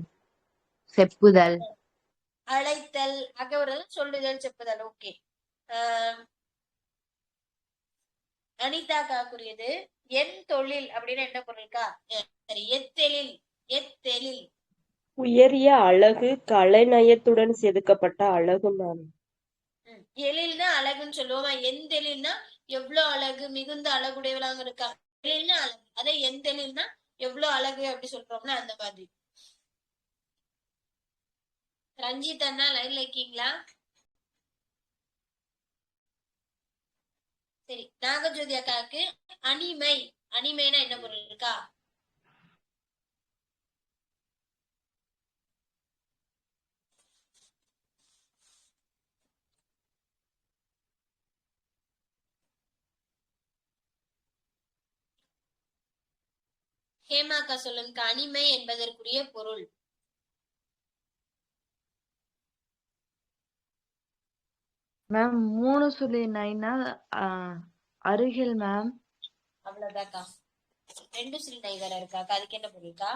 D: செப்புதல்.
A: அழைத்தல். அகவுதல் சொல்லுதல், செப்புதல். ஓகே. அனிதா காக்குரியது என் தொழில் அப்படின்னு என்ன பொருள்கா? சரி, எத்தெழில். எத்தெழில்
F: உயரிய அழகு, கலைநயத்துடன் செதுக்கப்பட்ட அழகு மேம்.
A: எழில்னா அழகுன்னு சொல்லுவோமா? எந்தெழில்னா எவ்வளவு அழகு, மிகுந்த அழகுடையவளாக இருக்கா. எழில்னா அழகு. அதே எந்தெழில்னா எவ்வளவு அழகு அப்படி சொல்றோம்னா அந்த மாதிரி. ரஞ்சித் அண்ணா லைன்ல இருக்கீங்களா? சரி, நாகஜோதி அக்காவுக்கு அணிமை. அணிமைனா என்ன பொருள் இருக்கா? ஹேமாக்கா சொல்லுங்க. அணிமை என்பதற்குரிய பொருள்.
D: மேம் 3.9னா அருகில் மேம்.
A: அவ்வளவுதாக்கா. 2 வேற இருக்காக்கா, அதுக்கு என்ன பொருள்க்கா?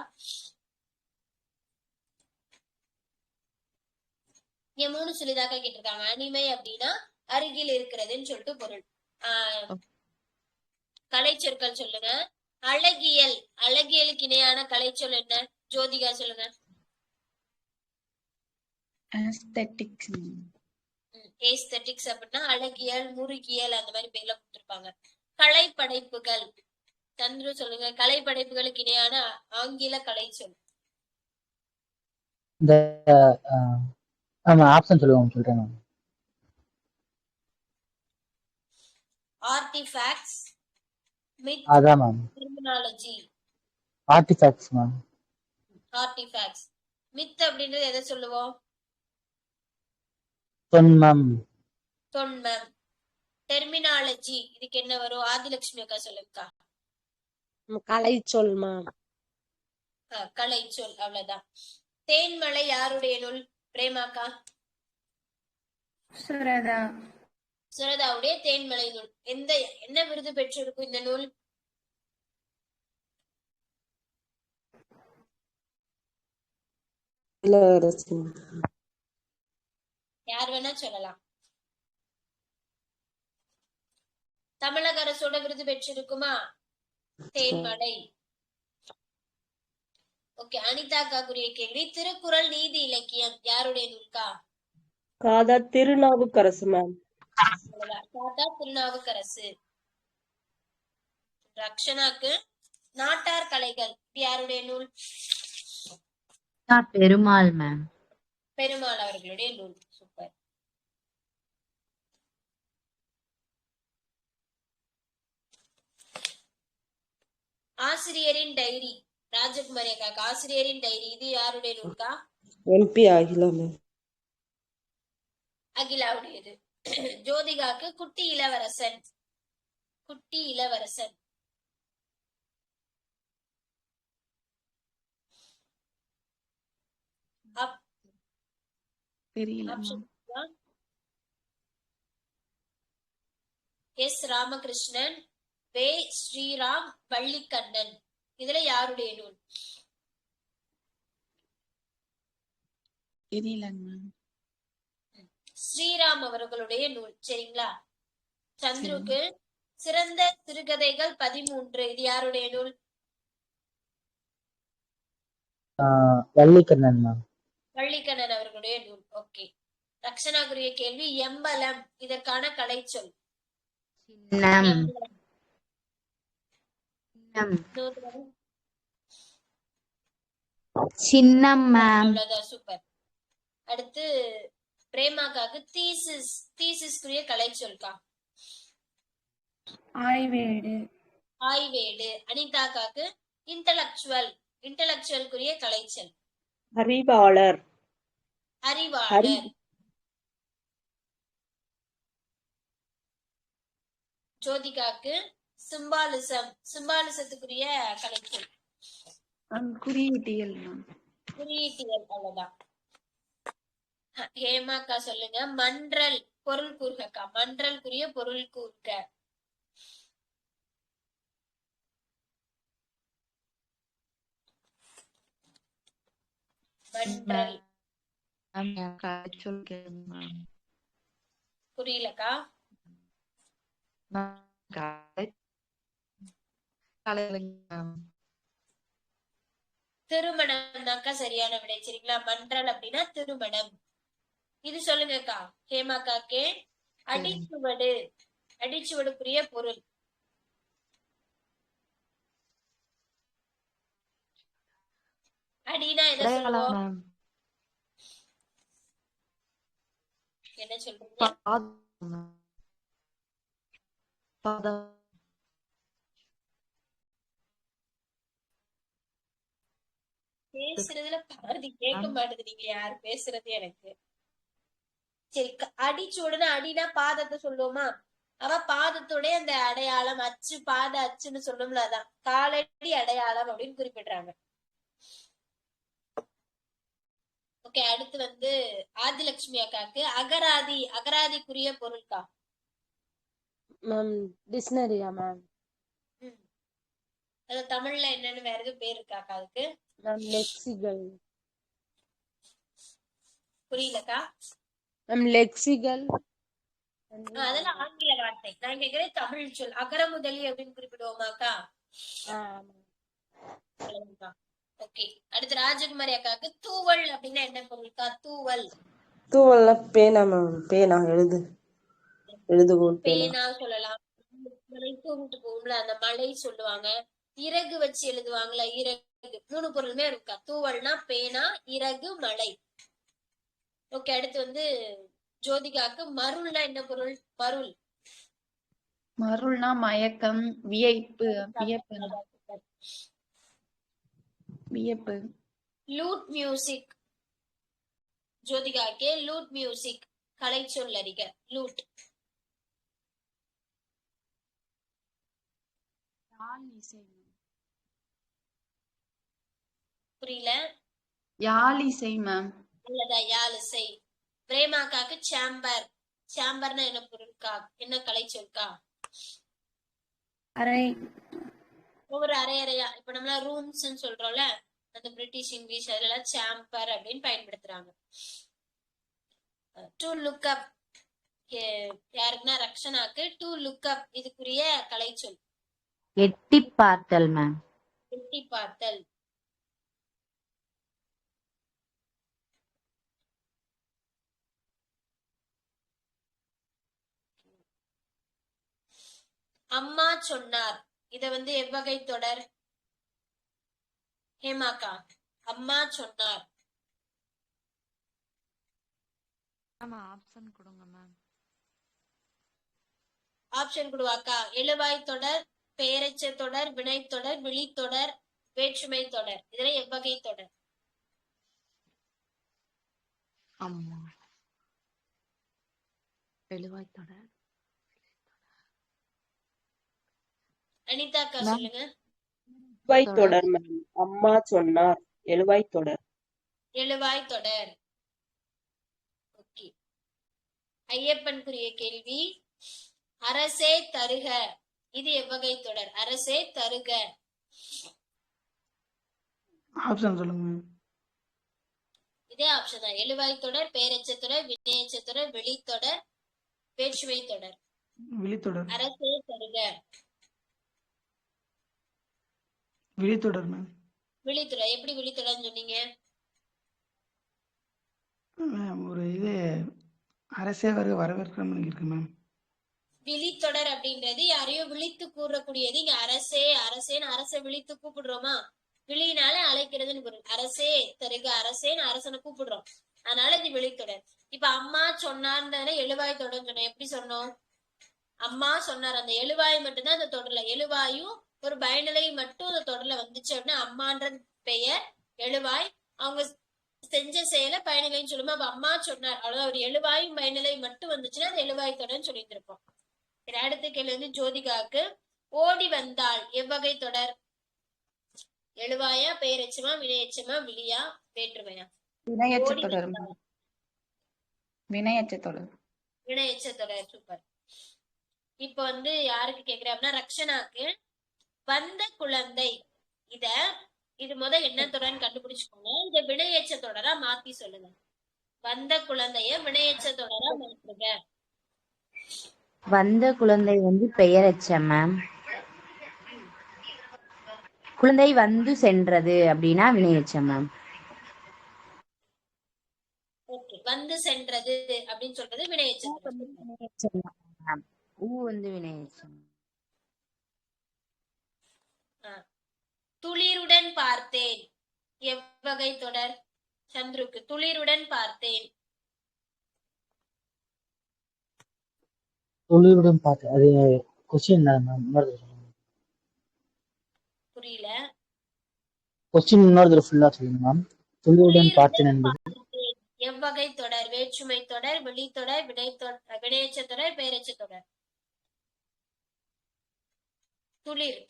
A: இங்க 3 தாக்கா கேட்டிருக்காங்க. அணிமை அப்படின்னா அருகில் இருக்கிறதுன்னு சொல்லிட்டு பொருள். கலைச்சொற்கள் சொல்லுங்க. அழகியல். அழகியலுக்கு இணையான கலைச்சொல் என்ன? ஜோதிகா சொல்லுங்க.
C: aesthetics.
A: ஏஸ்தட்டிக்ஸ் அப்படின்னா அழகியல், முருகியல் அந்த மாதிரி பேர்ல கொடுத்திருப்பாங்க. கலைப்படைப்புகள். சந்துரு சொல்லுங்க. கலைப்படைப்புகளுக்கு இணையான ஆங்கில கலைச்சொல்.
E: இந்த ஆப்ஷன் சொல்லுங்க, சொல்றேன் மேம்.
A: ஆர்டிஃபேக்ட்ஸ், மித்,
E: அதான் ma'am,
A: terminology.
E: Artefacts ma'am.
A: Artefacts. Myth அப்படின்றது எதை சொல்லுவோம்?
E: தொன்மம்.
A: தொன்மம். டெர்மினாலஜி இதுக்கு என்ன வரும்? ஆதிலட்சுமி அக்கா சொல்லுங்கக்கா.
G: கலைச்சொல் மேம்.
A: கலைச்சொல். அவ்வளவுதான். தேன்மலை யாருடைய நூல்? பிரேமாக்கா.
F: சுரதா.
A: சுரதாவுடைய தேன்மலை நூல். என்ன விருது பெற்றிருக்கும் இந்த நூல்?
B: இளவரசி.
A: யார் வேணா சொல்லலாம். தமிழக அரசோட விருது பெற்றிருக்குமா? தேன்மலை. ஓகே, அனிதாக்காக்குரிய கேள்வி. திருக்குறள் நீதி இலக்கியம் யாருடைய நூல்கா?
G: காதா திருநாவுக்கரசு மேம்.
A: காதா திருநாவுக்கரசு. ரக்ஷனாக்கு நாட்டார் கலைகள் யாருடைய நூல்?
H: பெருமாள் மேம்.
A: பெருமாள் அவர்களுடைய நூல். சூப்பர். ஆசிரியரின் டைரி. ராஜகுமாரி அக்காக்கு ஆசிரியரின் டைரி இது யாருடைய நூல்கா?
B: M P Akila ma'am.
A: அகிலாவுடையது. ஜோதிகாக்கு குட்டி இளவரசன். குட்டி இளவரசன்.
C: தெரியல.
A: S Ramakrishnan, V Sriram, Vallikkannan. இதுல யாருடைய நூல்?
C: தெரியலங்க.
A: ஸ்ரீராம் அவர்களுடைய நூல். சரிங்களா? சந்துருக்கு சிறந்த சிறுகதைகள் 13 இது யாருடைய நூல்?
E: வள்ளிக்கண்ணன் மேம்.
A: வள்ளிக்கண்ணன் அவர்களுடைய நூல். ஓகே. ரக்ஷனாக்குரிய கேள்வி. எம்பலம் இதற்கான கலைச்சொல்.
H: சின்னம் மேம்.
A: சூப்பர். அடுத்து பிரேமாக்காக்கு தீசிஸ். தீசிஸ்க்குரிய கலைச்சொல்கா?
F: ஆய்வேடு.
A: ஆய்வேடு. அனிதாக்காக்கு இன்டலெக்சுவல். இன்டலெக்சுவல்குரிய கலைச்சொல்?
G: அறிவாளர்.
A: அறிவாளர். ஜோதிகாக்கு சிம்பாலிசம். சிம்பாலிசத்துக்குரிய கலைச்சொல்?
C: குறியீட்டியல்.
A: குறியீட்டியல். அவ்வளவுதான். ஹேமாக்கா சொல்லுங்க. மன்றல் பொருள் கூறுகக்கா. மன்றல்குரிய பொருள் கூறுக. மன்றல். புரியலக்கா? திருமணம் தாக்கா சரியான விடை. சரிங்களா? மன்றல் அப்படின்னா திருமணம். இது சொல்லுங்கக்கா. ஹேமாக்காக்கு அடிச்சுவடு, அடிச்சுவடுக்குரிய பொருள். அடினா எதை
D: அடையாளம்
A: சொல்லுவோம்?
D: மேம்.
A: என்ன சொல்றீங்க?
D: பாதம் மேம். பாதம்.
A: பேசுறதுல பாதி கேட்க மாட்டேது, நீங்க யாரு பேசுறது எனக்கு. சரி, அடிச்சுவடுனா அடினா பாதத்தை சொல்லுவோமா? அவ பாதத்தோட அந்த அடையாளம் அச்சு, பாத அச்சுன்னு சொல்லும்ல, அதான் காலடி அடையாளம் அப்படின்னு குறிப்பிடுறாங்க. ஓகே, அடுத்து வந்து ஆதிலட்சுமி அக்காக்கு அகராதி, அகராதிக்குரிய பொருள்கா.
G: Ma'am டிக்ஷனரியா ma'am?
A: அது தமிழ்ல என்னன்னு வேற எதுவும் பேர் இருக்காக்கா அதுக்கு?
G: Ma'am lexical.
A: புரியலக்கா.
G: Ma'am lexical.
A: அதெல்லாம் ஆங்கில வார்த்தை. நான் கேக்குறேன் தமிழ் சொல். அகரமுதலி அப்படின்னு குறிப்பிடுவோமாக்கா? ஓகே, அடுத்து ராஜகுமாரி அக்காக்கு தூவல் அப்படின்னா என்ன பொருள்கா? தூவல்.
B: தூவல்ல பேனா மேம். பேனா எழுதுகோல் பேனா.
A: பேனா சொல்லலாம். மலை தூவிட்டு போகும்ல, அந்த மலை சொல்லுவாங்க. இறகு வச்சு எழுதுவாங்கல்ல, இறகு. 3 பொருளுமே இருக்கா. தூவல்னா பேனா, இறகு, மலை. ஓகே, அடுத்து வந்து ஜோதிகாக்கு மருள்னா என்ன பொருள்? மருள்.
C: மருள்னா மயக்கம், வியப்பு, வியப்பு, வியப்பு.
A: Lute music. ஜோதிகாக்கே லூட் மியூசிக், கலை சொல் அறிக. லூட். புரியல.
C: யாழிசை மேம்.
A: இல்லதா, யாழிசை. பிரேமாக்காக்கு சாம்பர். சாம்பர்னா என்ன பொருள்கா? என்ன கலை சொல்கா?
F: அறை.
A: ஒவ்வொரு அரை அறையா, இப்ப நம்ம ரூம்ஸ் சொல்றோம்ல, அந்த பிரிட்டிஷ் இங்கிலீஷ் அதெல்லாம் சாம்பர் அப்படின்னு பயன்படுத்துறாங்க. டு லுக் அப், யாருக்குன்னா ரக்ஷனாக்கு டு லுக் அப் இதுக்குரிய கலை சொல்.
H: எட்டி பார்த்தல் மேம்.
A: எட்டி பார்த்தல். அம்மா சொன்னார், இத வந்து எவ்வகை தொடர்? ஹேமாக்கா, அம்மா சொன்னார்.
D: ஆப்ஷன் கொடுங்க மேம்.
A: ஆப்ஷன் கொடுவாக்கா. எழுவாய் தொடர், பெயரெச்ச தொடர், வினைத்தொடர், விழித்தொடர், வேற்றுமை தொடர். இதெல்லாம் எவ்வகை தொடர்?
D: அம்மா. எழுவாய் தொடர்.
A: அனிதாக்கா சொல்லுங்க.
G: எழுவாய் தொடர் மேம். அம்மா சொன்னார் எழுவாய் தொடர்.
A: எழுவாய் தொடர். ஓகே, ஐயப்பனுக்குரிய கேள்வி. அரசே தருக, இது எவ்வகை தொடர்? அரசே தருக.
E: ஆப்ஷன் சொல்லுங்க மேம்.
A: இதே ஆப்ஷன் தான். எழுவாய் தொடர், பெயரெச்ச தொடர், வினையெச்ச தொடர், வெளித்தொடர், வேற்றுமை தொடர்.
E: விழித்தொடர்.
A: அரசே தருக.
E: விழித்தொடர் மேம்.
A: விழித்தொடர். எப்படி விழித்தொடர்னு சொன்னீங்க?
E: மேம் ஒரு இது அரசே வருக வரவேற்கிறோம்னு இருக்கு மேம்.
A: விழித்தொடர் அப்படின்றது யாரையோ விழித்து கூறக்கூடியது. இங்க அரசே, அரசேன்னு அரசை விழித்து கூப்பிடுறோமா? விழினால அழைக்கிறதுன்னு பொருள். அரசே தருக, அரசேன்னு அரசனை கூப்பிடுறோம், அதனால இது விழித்தொடர். இப்ப அம்மா சொன்னார்னு எழுவாய் தொடர்னு சொன்னோம். எப்படி சொன்னோம்? அம்மா சொன்னார், அந்த எழுவாய் மட்டும்தான் அந்த தொடர்ல. எழுவாயும் ஒரு பயனிலை மட்டும் அந்த தொடர்ல வந்துச்சு அப்படின்னா அம்மான்ற பெயர் எழுவாய். அவங்க செஞ்ச செயலை பயனிலைன்னு சொல்லுமா. அப்ப அம்மா சொன்னார், அவ்வளவுதான். ஒரு எழுவாயும் பயனிலை மட்டும் வந்துச்சுன்னா அது எழுவாய் தொடர்ன்னு சொல்லிட்டு இருப்போம். அடுத்த கேள்வி வந்து ஜோதிகாக்கு. ஓடி வந்தாள் எவ்வகை தொடர்? எழுவாயா, பெயரெச்சமா, வினையெச்சமா, விழியா, வேற்றுமையா?
C: வினையச்ச தொடர். வினையச்ச தொடர்.
A: வினையச்ச தொடர். சூப்பர். இப்ப வந்து யாருக்கு கேக்குறேன் அப்படின்னா ரக்ஷனாக்கு. வந்த குழந்தை, இது என்ன தொடர்னு கண்டுபிடிச்சுக்கோங்க. இந்த வினையச்ச தொடரா மாத்தி சொல்லுங்க. வந்த குழந்தைய வினையச்ச தொடரா மாற்றுங்க.
H: வந்த குழந்தை வந்து பெயரெச்சம் மேம். குழந்தை வந்து சென்றது அப்படின்னா வினையெச்சம் மேம்.
A: ஓகே, வந்து சென்றது
H: வந்து வினையெச்சம் மேம். ஊ வந்து வினையெச்சம்.
A: துளிருடன் பார்த்தேன் எவ்வகை தொடர்? சந்துருக்கு துளிருடன் பார்த்தேன்.
I: துளிருடன் பார்த்து அது கொஸ்டின் மேம்
A: புரியல.
I: கொஸ்டின் இன்னொரு ஃபுல்லா சொல்லுங்க மேம். துளிருடன் பார்த்தேன் என்பது
A: பார்த்தேன் எவ்வகை தொடர்? வேற்றுமை தொடர், வெளித்தொடர், வினையெச்ச தொடர், பெயரெச்ச தொடர்.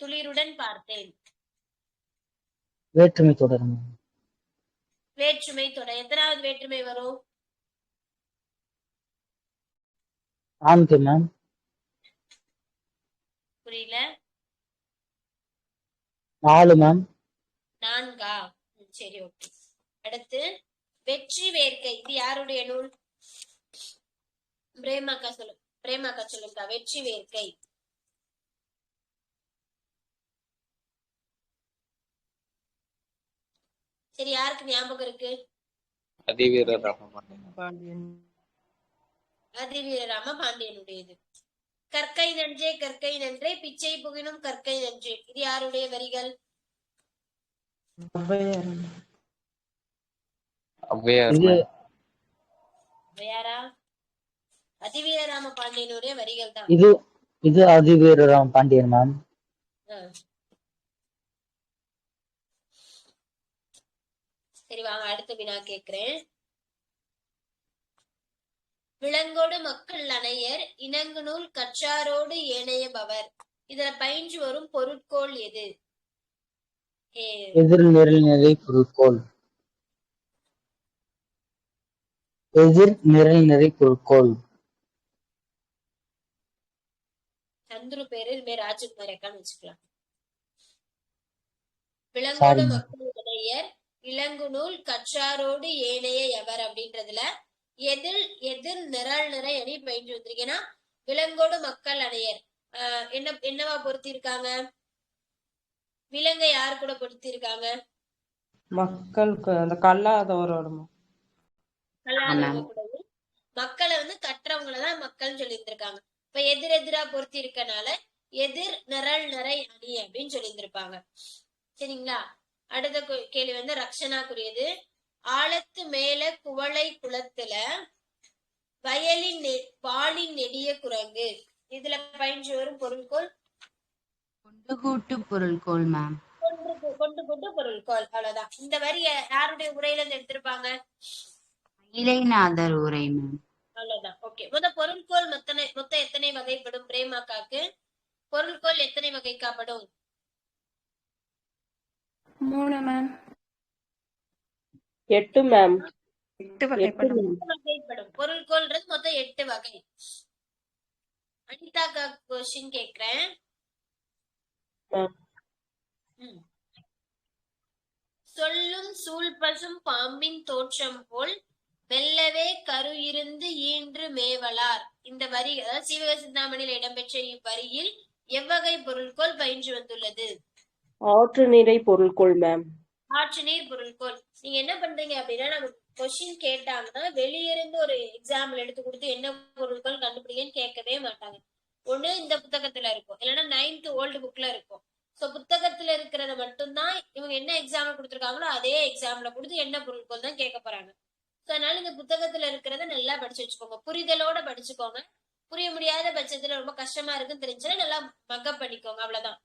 A: துளிருடன் பார்த்தேன்.
I: வேற்றுமை தொடர் மேம்.
A: வேற்றுமை தொடர். எத்தனாவது வேற்றுமை வரும்?
I: 4 மேம்.
A: புரியல.
I: 4 மேம்.
A: 4ஆ? சரி, ஓகே. அடுத்து வெற்றி வேர்க்கை. இது யாருடைய நூல்? பிரேமாக்கா சொல்லுங்க. வெற்றி வேர்க்கை. சரி, யாருக்கு ஞாபகம் இருக்கு?
J: அதிவீர ராம
A: பாண்டியனுடையது. கற்கை நன்றே பிச்சை புகினும் கற்கை நன்றே. இது யாருடைய வரிகள்? ஔவையாரா? அதிவீர ராம பாண்டியனுடைய வரிகள் தான்.
I: இது அதிவீர ராம பாண்டியன் மேம்.
A: சரி, வாங்க அடுத்த வினா கேக்குறேன். விலங்கோடு மக்கள் அணையர் இணங்கு நூல் கற்றாரோடு ஏனையபவர். இதுல பயின்று வரும் பொருட்கோள் எது?
I: எதிர் நிரல்நிறை பொருட்கோள். எதிர் நிரல்நிறை பொருட்கோள்.
A: சந்துரு பேரு இதுமே ராஜகுமாரக்கான்னு வச்சுக்கலாம். விலங்கோடு மக்கள் அணையர் இளங்கு நூல் கற்றாரோடு ஏனைய எவர் அப்படின்றதுல எதிர் நிரல் நிறை அணி பயின்று வந்திருக்கேன்னா விலங்கோடு மக்கள் அணையர் என்னவா பொருத்தி இருக்காங்க? விலங்கை யாரு கூட பொருத்தி இருக்காங்க?
B: மக்களுக்கு அந்த கல்லாதவரோட
A: மக்களை வந்து கற்றவங்களதான் மக்கள்னு சொல்லி இருந்திருக்காங்க. இப்ப எதிரெதிரா பொருத்தி இருக்கனால எதிர் நிரல் நிறை அணி அப்படின்னு சொல்லி இருந்திருப்பாங்க. சரிங்களா? அடுத்த கேள்வி வந்து ரக்ஷனாக்குரியது. ஆழத்து மேல குவளை குளத்துல வயலின் வாளின் நெடிய குரங்கு. இதுல பயின்று வரும் பொருள்கோள்
H: கொண்டுகூட்டு பொருள்கோள் மேம்.
A: கொண்டு பொருள்கோள். அவ்வளவுதான். இந்த வரி யாருடைய உரையில இருந்து எடுத்திருப்பாங்க?
H: இலைநாதர் உரை மேம்.
A: அவ்வளவுதான். ஓகே. பொருள்கோள் மொத்தம் எத்தனை வகைப்படும்? பிரேமாக்காக்கு பொருள்கோள் எத்தனை வகைக்கப்படும்?
F: 3 மேம்.
G: 8 மேம்.
F: 8 வகைப்படும்.
A: பொருள்கோள்ன்றது மொத்தம் 8 வகை. அனிதாக்கா கொஸ்டின் கேக்குறேன். சொல்லும் சூழ்பசும் பாம்பின் தோற்றம் போல் வெல்லவே கரு இருந்து ஈன்று மேவலார். இந்த வரி அதாவது சீவக சிந்தாமணியில் இடம்பெற்ற இவ்வரியில் எவ்வகை பொருள்கோள் பயின்று வந்துள்ளது?
G: ஆற்று நீரை பொருள்கோள் மேம்.
A: ஆற்று நீர் பொருள்கோள். நீங்க என்ன பண்றீங்க அப்படின்னா, நம்ம கொஸ்டின் கேட்டாங்கன்னா வெளியிருந்து ஒரு எக்ஸாம்பிள் எடுத்து கொடுத்து என்ன பொருட்கள் கண்டுபிடிங்கன்னு கேட்கவே மாட்டாங்க. ஒண்ணு இந்த புத்தகத்துல இருக்கும், இல்லைன்னா 9th ஓல்டு புக்ல இருக்கும். சோ புத்தகத்துல இருக்கிறத மட்டும்தான் இவங்க என்ன எக்ஸாம்பிள் கொடுத்துருக்காங்களோ அதே எக்ஸாம்பிள கொடுத்து என்ன பொருட்கள் தான் கேட்க போறாங்க. சோ அதனால இந்த புத்தகத்துல இருக்கிறத நல்லா படிச்சு வச்சுக்கோங்க, புரிதலோட படிச்சுக்கோங்க. புரிய முடியாத பட்சத்துல ரொம்ப கஷ்டமா இருக்குன்னு தெரிஞ்சுன்னா நல்லா மக்கப் பண்ணிக்கோங்க. அவ்வளவுதான்.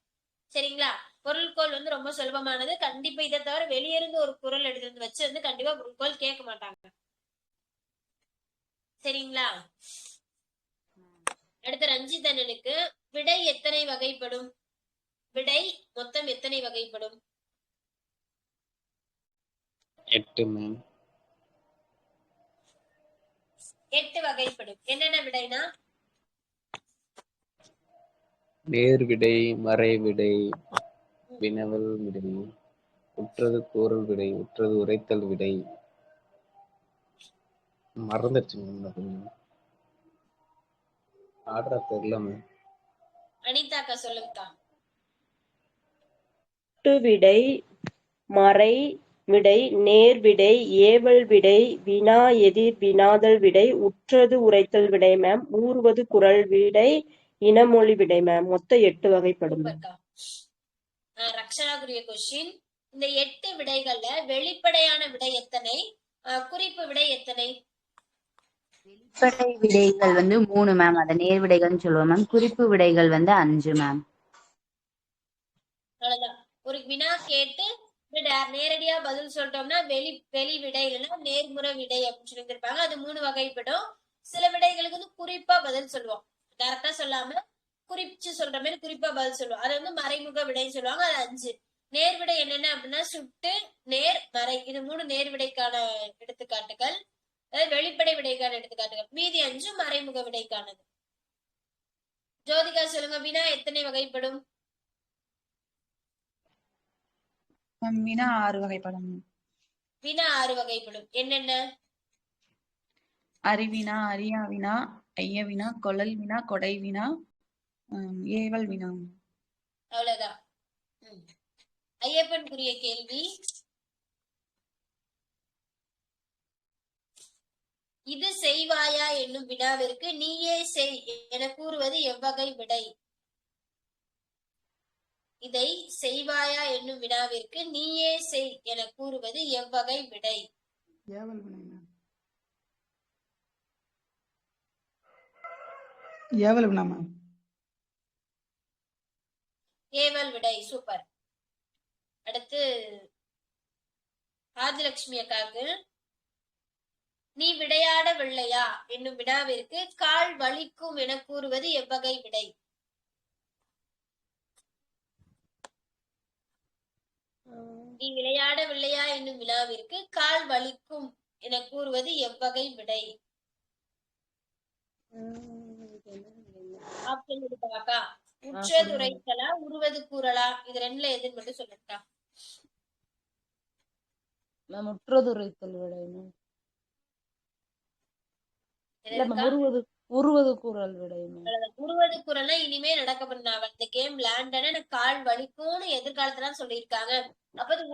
A: சரிங்களா? பொருள்கோள் வந்து ரொம்ப சுலபமானது. கண்டிப்பா இதை தவிர வெளியிருந்து ஒரு குரல் எடுத்து வச்சு வந்து கண்டிப்பா பொருள்கோள் கேட்க மாட்டாங்க. சரிங்களா? அடுத்த ரஞ்சிதனனுக்கு விடை எத்தனை வகைப்படும்? விடை மொத்தம் எத்தனை வகைப்படும்?
J: 8 மேம்.
A: 8 வகைப்படும். என்னென்ன விடைனா?
J: நேர் விடை, மறை விடை, வினவல் விடை, உற்றது கூறல் விடை, உற்றது உரைத்தல் விடை. மறந்துச்சு மேம். ஆர்டர் தெரியல மேம்.
A: அனிதாக்கா சொல்லுங்கக்கா.
G: விடை, மறை, விடை நேர் விடை, ஏவல் விடை, வினா எதிர் வினாதல் விடை, உற்றது உரைத்தல் விடை மேம், ஊறுவது குறள் விடை, இனமொழி விடை மேம். மொத்தம் 8 வகைப்படும் மேம்.
A: சூப்பர்க்கா. ரக்ஷனாக்குரிய கொஸ்டின். இந்த 8 விடைகள்ல வெளிப்படையான விடை எத்தனை, குறிப்பு விடை எத்தனை?
H: வெளிப்படை விடைகள் வந்து 3 மேம். அதை நேர் விடைகள்னு சொல்லுவோம் மேம். குறிப்பு விடைகள் வந்து 5 மேம்.
A: அவ்வளவுதான். ஒரு வினா கேட்டு நேரடியா பதில் சொல்லிட்டோம்னா வெளி விடை இல்லைன்னா நேர்முறை விடை அப்படின்னு சொல்லியிருப்பாங்க. அது 3 வகைப்படும். சில விடைகளுக்கு வந்து குறிப்பா பதில் சொல்லுவோம். டைரக்டா சொல்லாம குறிச்சு சொல்ற மாதிரி குறிப்பா பதில் சொல்லுவோம். அது வந்து மறைமுக விடைன்னு சொல்லுவாங்க. அது 5. நேர் விடை என்னென்ன அப்படின்னா சுட்டு, நேர், மறை. இது 3 நேர் விடைக்கான எடுத்துக்காட்டுகள். அதாவது வெளிப்படை விடைக்கான எடுத்துக்காட்டுகள். மீதி 5 மறைமுக விடைக்கானது. ஜோதிகா சொல்லுங்க, வினா எத்தனை வகைப்படும்?
C: வினா 6 வகைப்படும்.
A: வினா 6 வகைப்படும். என்னென்ன?
C: அறிவினா, அறியா வினா, ஐய வினா, கொள்ளல் வினா, கொடை வினா, ஏவல் வினா.
A: அவ்வளவுதான். ஐயப்பனுக்குரிய கேள்வி. இது செய்வாயா என்னும் வினாவிற்கு நீயே செய் என கூறுவது எவ்வகை விடை? இதை செய்வாயா என்னும் வினாவிற்கு நீயே செய் என கூறுவது எவ்வகை விடை?
E: ஏவல் வினை மேம். ஏவல் வினா மேம்.
A: ஏவல் விடை. சூப்பர். அடுத்து ஆதிலட்சுமி அக்காவுக்கு, நீ விளையாடவில்லையா என்னும் வினாவிற்கு கால் வலிக்கும் என கூறுவது எவ்வகை விடை? நீ விளையாடவில்லையா என்னும் வினாவிற்கு கால் வலிக்கும் என கூறுவது எவ்வகை விடை? ஆப்ஷன் இருக்காக்கா. உற்றதுரைத்தலா, உருவது கூறலா? இது 2ல எதுன்னு மட்டும் சொல்லுங்கக்கா.
D: மேம் உற்றதுரைத்தல் விடை மேம். உருவது கூறல் விடை மேம்.
A: உருவது குரல்னா இனிமே நடக்க பண்ண இந்த கேம் விளையாண்டன எனக்கு கால் வலிக்கும்னு எதிர்காலத்துல சொல்லியிருக்காங்க. அப்ப அது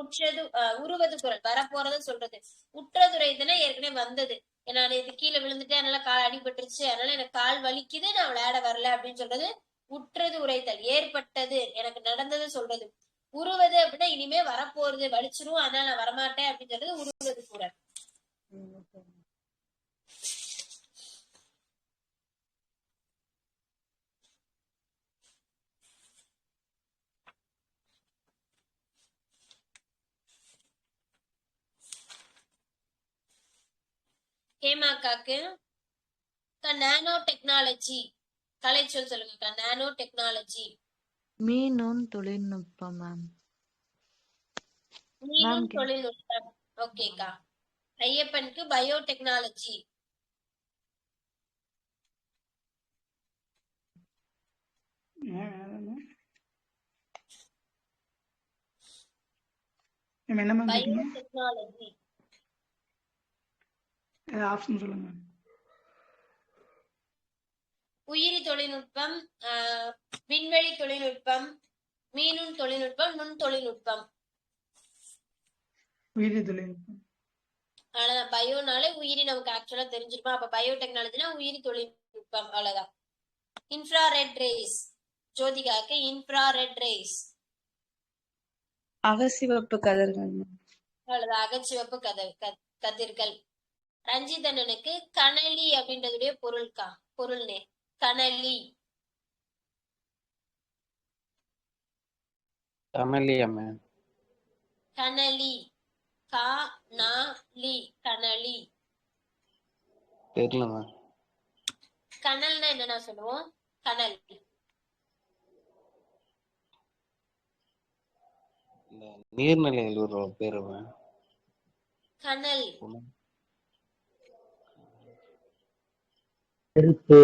A: உருவது குரல் வரப்போறத சொல்றது. உற்றதுரைத்தனா ஏற்கனவே வந்தது. நான் இது கீழே விழுந்துட்டேன், அதனால கால் அடிபட்டுருச்சு, அதனால எனக்கு கால் வலிக்குது, நான் விளையாட வரல அப்படின்னு சொல்றது உற்றது உரைத்தல். ஏற்பட்டது, எனக்கு நடந்தது சொல்றது. உருவது அப்படின்னா இனிமே வரப்போறது, வலிச்சிரும், அதனால நான் வரமாட்டேன் அப்படின்னு சொல்றது உருவது குரல். ஹேமாக்காக்கு நானோ டெக்னாலஜி கலைச்சொல் சொல்லுங்கக்கா. Nano technology.
D: மீநுண் தொழில்நுட்பம் மேம்.
A: மீனும் தொழில்நுட்பம். ஓகேக்கா. ஐயப்பனுக்கு பயோடெக்னாலஜி.
E: என்ன மேம் கேட்டீங்க?
A: பயோடெக்னாலஜி.
E: ஆப்ஷன் சொல்லுங்க.
A: உயிரி தொழில்நுட்பம், விண்வெளி தொழில்நுட்பம், மீனும் தொழில்நுட்பம், நுண் தொழில்நுட்பம்.
E: உயிரி தொழில்நுட்பம்.
A: அவ்வளவுதான். பயோனாலே உயிரி நமக்கு ஆக்சுவலா தெரிஞ்சிருப்போம். அப்ப பயோடெக்னாலஜினா உயிரி தொழில்நுட்பம். அவ்வளவுதான். Infrared rays. ஜோதிகாக்கு இன்ஃப்ராரெட் ரேஸ்.
C: அகச்சிவப்பு கதிர்கள்.
A: அவ்வளவுதான். அகச்சிவப்பு கதிர்கள். ரஞ்சிதனனுக்கு கனலி அப்படின்றதுடைய பொருள்னே கனலி. கனலி. கனலி.
J: தெரியல மேம்.
A: கனல்னா என்னன்னா சொல்லுவோம்? கனல்.
J: இந்த நீர்நிலைகள் ஒரு பேரு மேம்.
A: கனல். நெருப்பு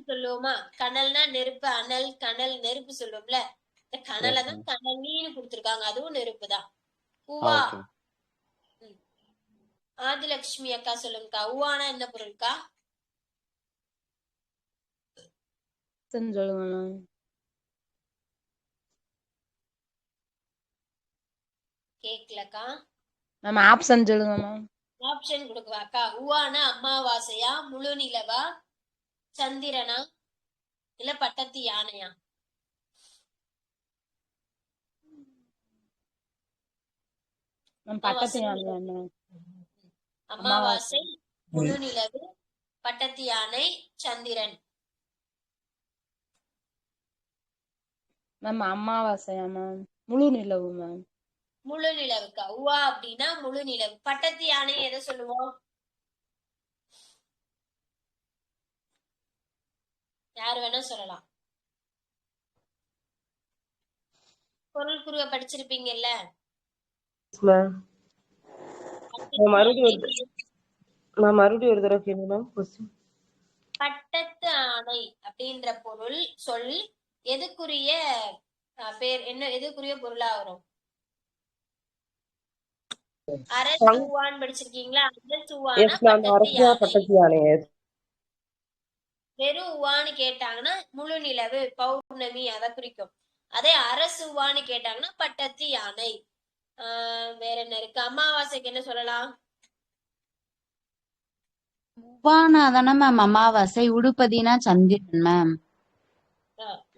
A: சொல்லுவோமா? கனல்னா நெருப்பு, அனல், கனல், நெருப்பு சொல்லுவோம்ல. இந்த கனலை தான் கனலின்னு கொடுத்திருக்காங்க. அதுவும் நெருப்பு தான். உவா. ஆதிலட்சுமி அக்கா சொல்லுங்கக்கா. உவானா என்ன பொருள்க்கா? கேக்கலக்கா.
K: மேம் ஆப்ஷன் சொல்லுங்க மேம்.
A: ஆப்ஷன் கொடுக்குவாக்கா. உவான அமாவாசையா, முழு நிலவா, சந்திரனா, இல்ல பட்டத்து யானையா?
K: மேம் பட்டத்து யானை மேம்.
A: அமாவாசை, முழு நிலவு, பட்டத்து யானை, சந்திரன்.
K: Ma'am அமாவாசையா ma'am? முழு நிலவு மேம்.
A: முழு நிலவுக்கா. உவா அப்படின்னா முழு நிலவு. பட்டத்து யானை எதை சொல்லுவோம்? யாரு வேணா சொல்லலாம். பொருள் குருவ படிச்சிருப்பீங்கல்ல?
B: மறுபடியும் ஒரு தடவை கேளுங்க மேம்.
A: பட்டத்து ஆணை அப்படின்ற பொருள் சொல் எதுக்குரிய பேர் என்ன, எதுக்குரிய பொருளா வரும்? அரசுவான் படிச்சிருக்கீங்களா? அரசுவானா பட்டத்து யானை. வெறும் உவான்னு கேட்டாங்கன்னா முழு நிலவு, பௌர்ணமி அதை குறிக்கும். அதே அரசுவான்னு கேட்டாங்கன்னா பட்டத்து யானை. வேற என்ன இருக்கு? அமாவாசைக்கு என்ன சொல்லலாம்?
H: உவானா தானே மேம் அமாவாசை, உடுப்பதினா சந்திரன் மேம்.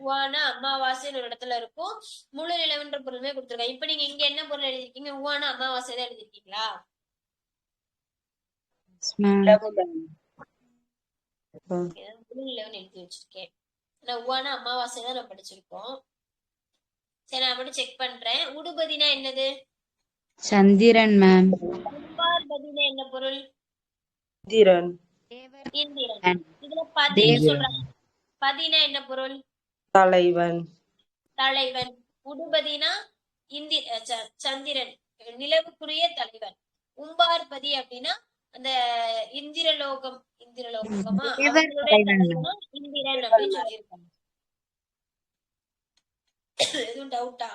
A: உவானா அமாவாசைன்னு ஒரு இடத்துல இருக்கும். முழு நிலவுன்ற பொருளுமே கொடுத்துருக்காங்க. இப்ப நீங்க இங்க என்ன பொருள் எழுதிருக்கீங்க? உவானா அமாவாசை தான் எழுதிருக்கீங்களா? முழு நிலவுன்னு எழுதி வச்சிருக்கேன். ஆனா உவானா அமாவாசை தான் நான் படிச்சிருக்கோம். சரி, நான் மட்டும் செக் பண்றேன். உடுபதினா என்னது?
H: சந்திரன் மேம்.
A: உம்பார்பதினா என்ன பொருள்?
B: இந்திரன்.
A: இந்திரன். இதுல பதின்னு சொல்றாங்க. பதினா என்ன பொருள்?
B: தலைவன்.
A: தலைவன். உடுபதினா சந்திரன், நிலவுக்குரிய தலைவன். உம்பார்பதி அப்படின்னா அந்த இந்திரலோகமா அவங்களுடைய தலைவனா இந்திரன் அப்படின்னு சொல்லியிருக்காங்க. எதுவும் டவுட்டா?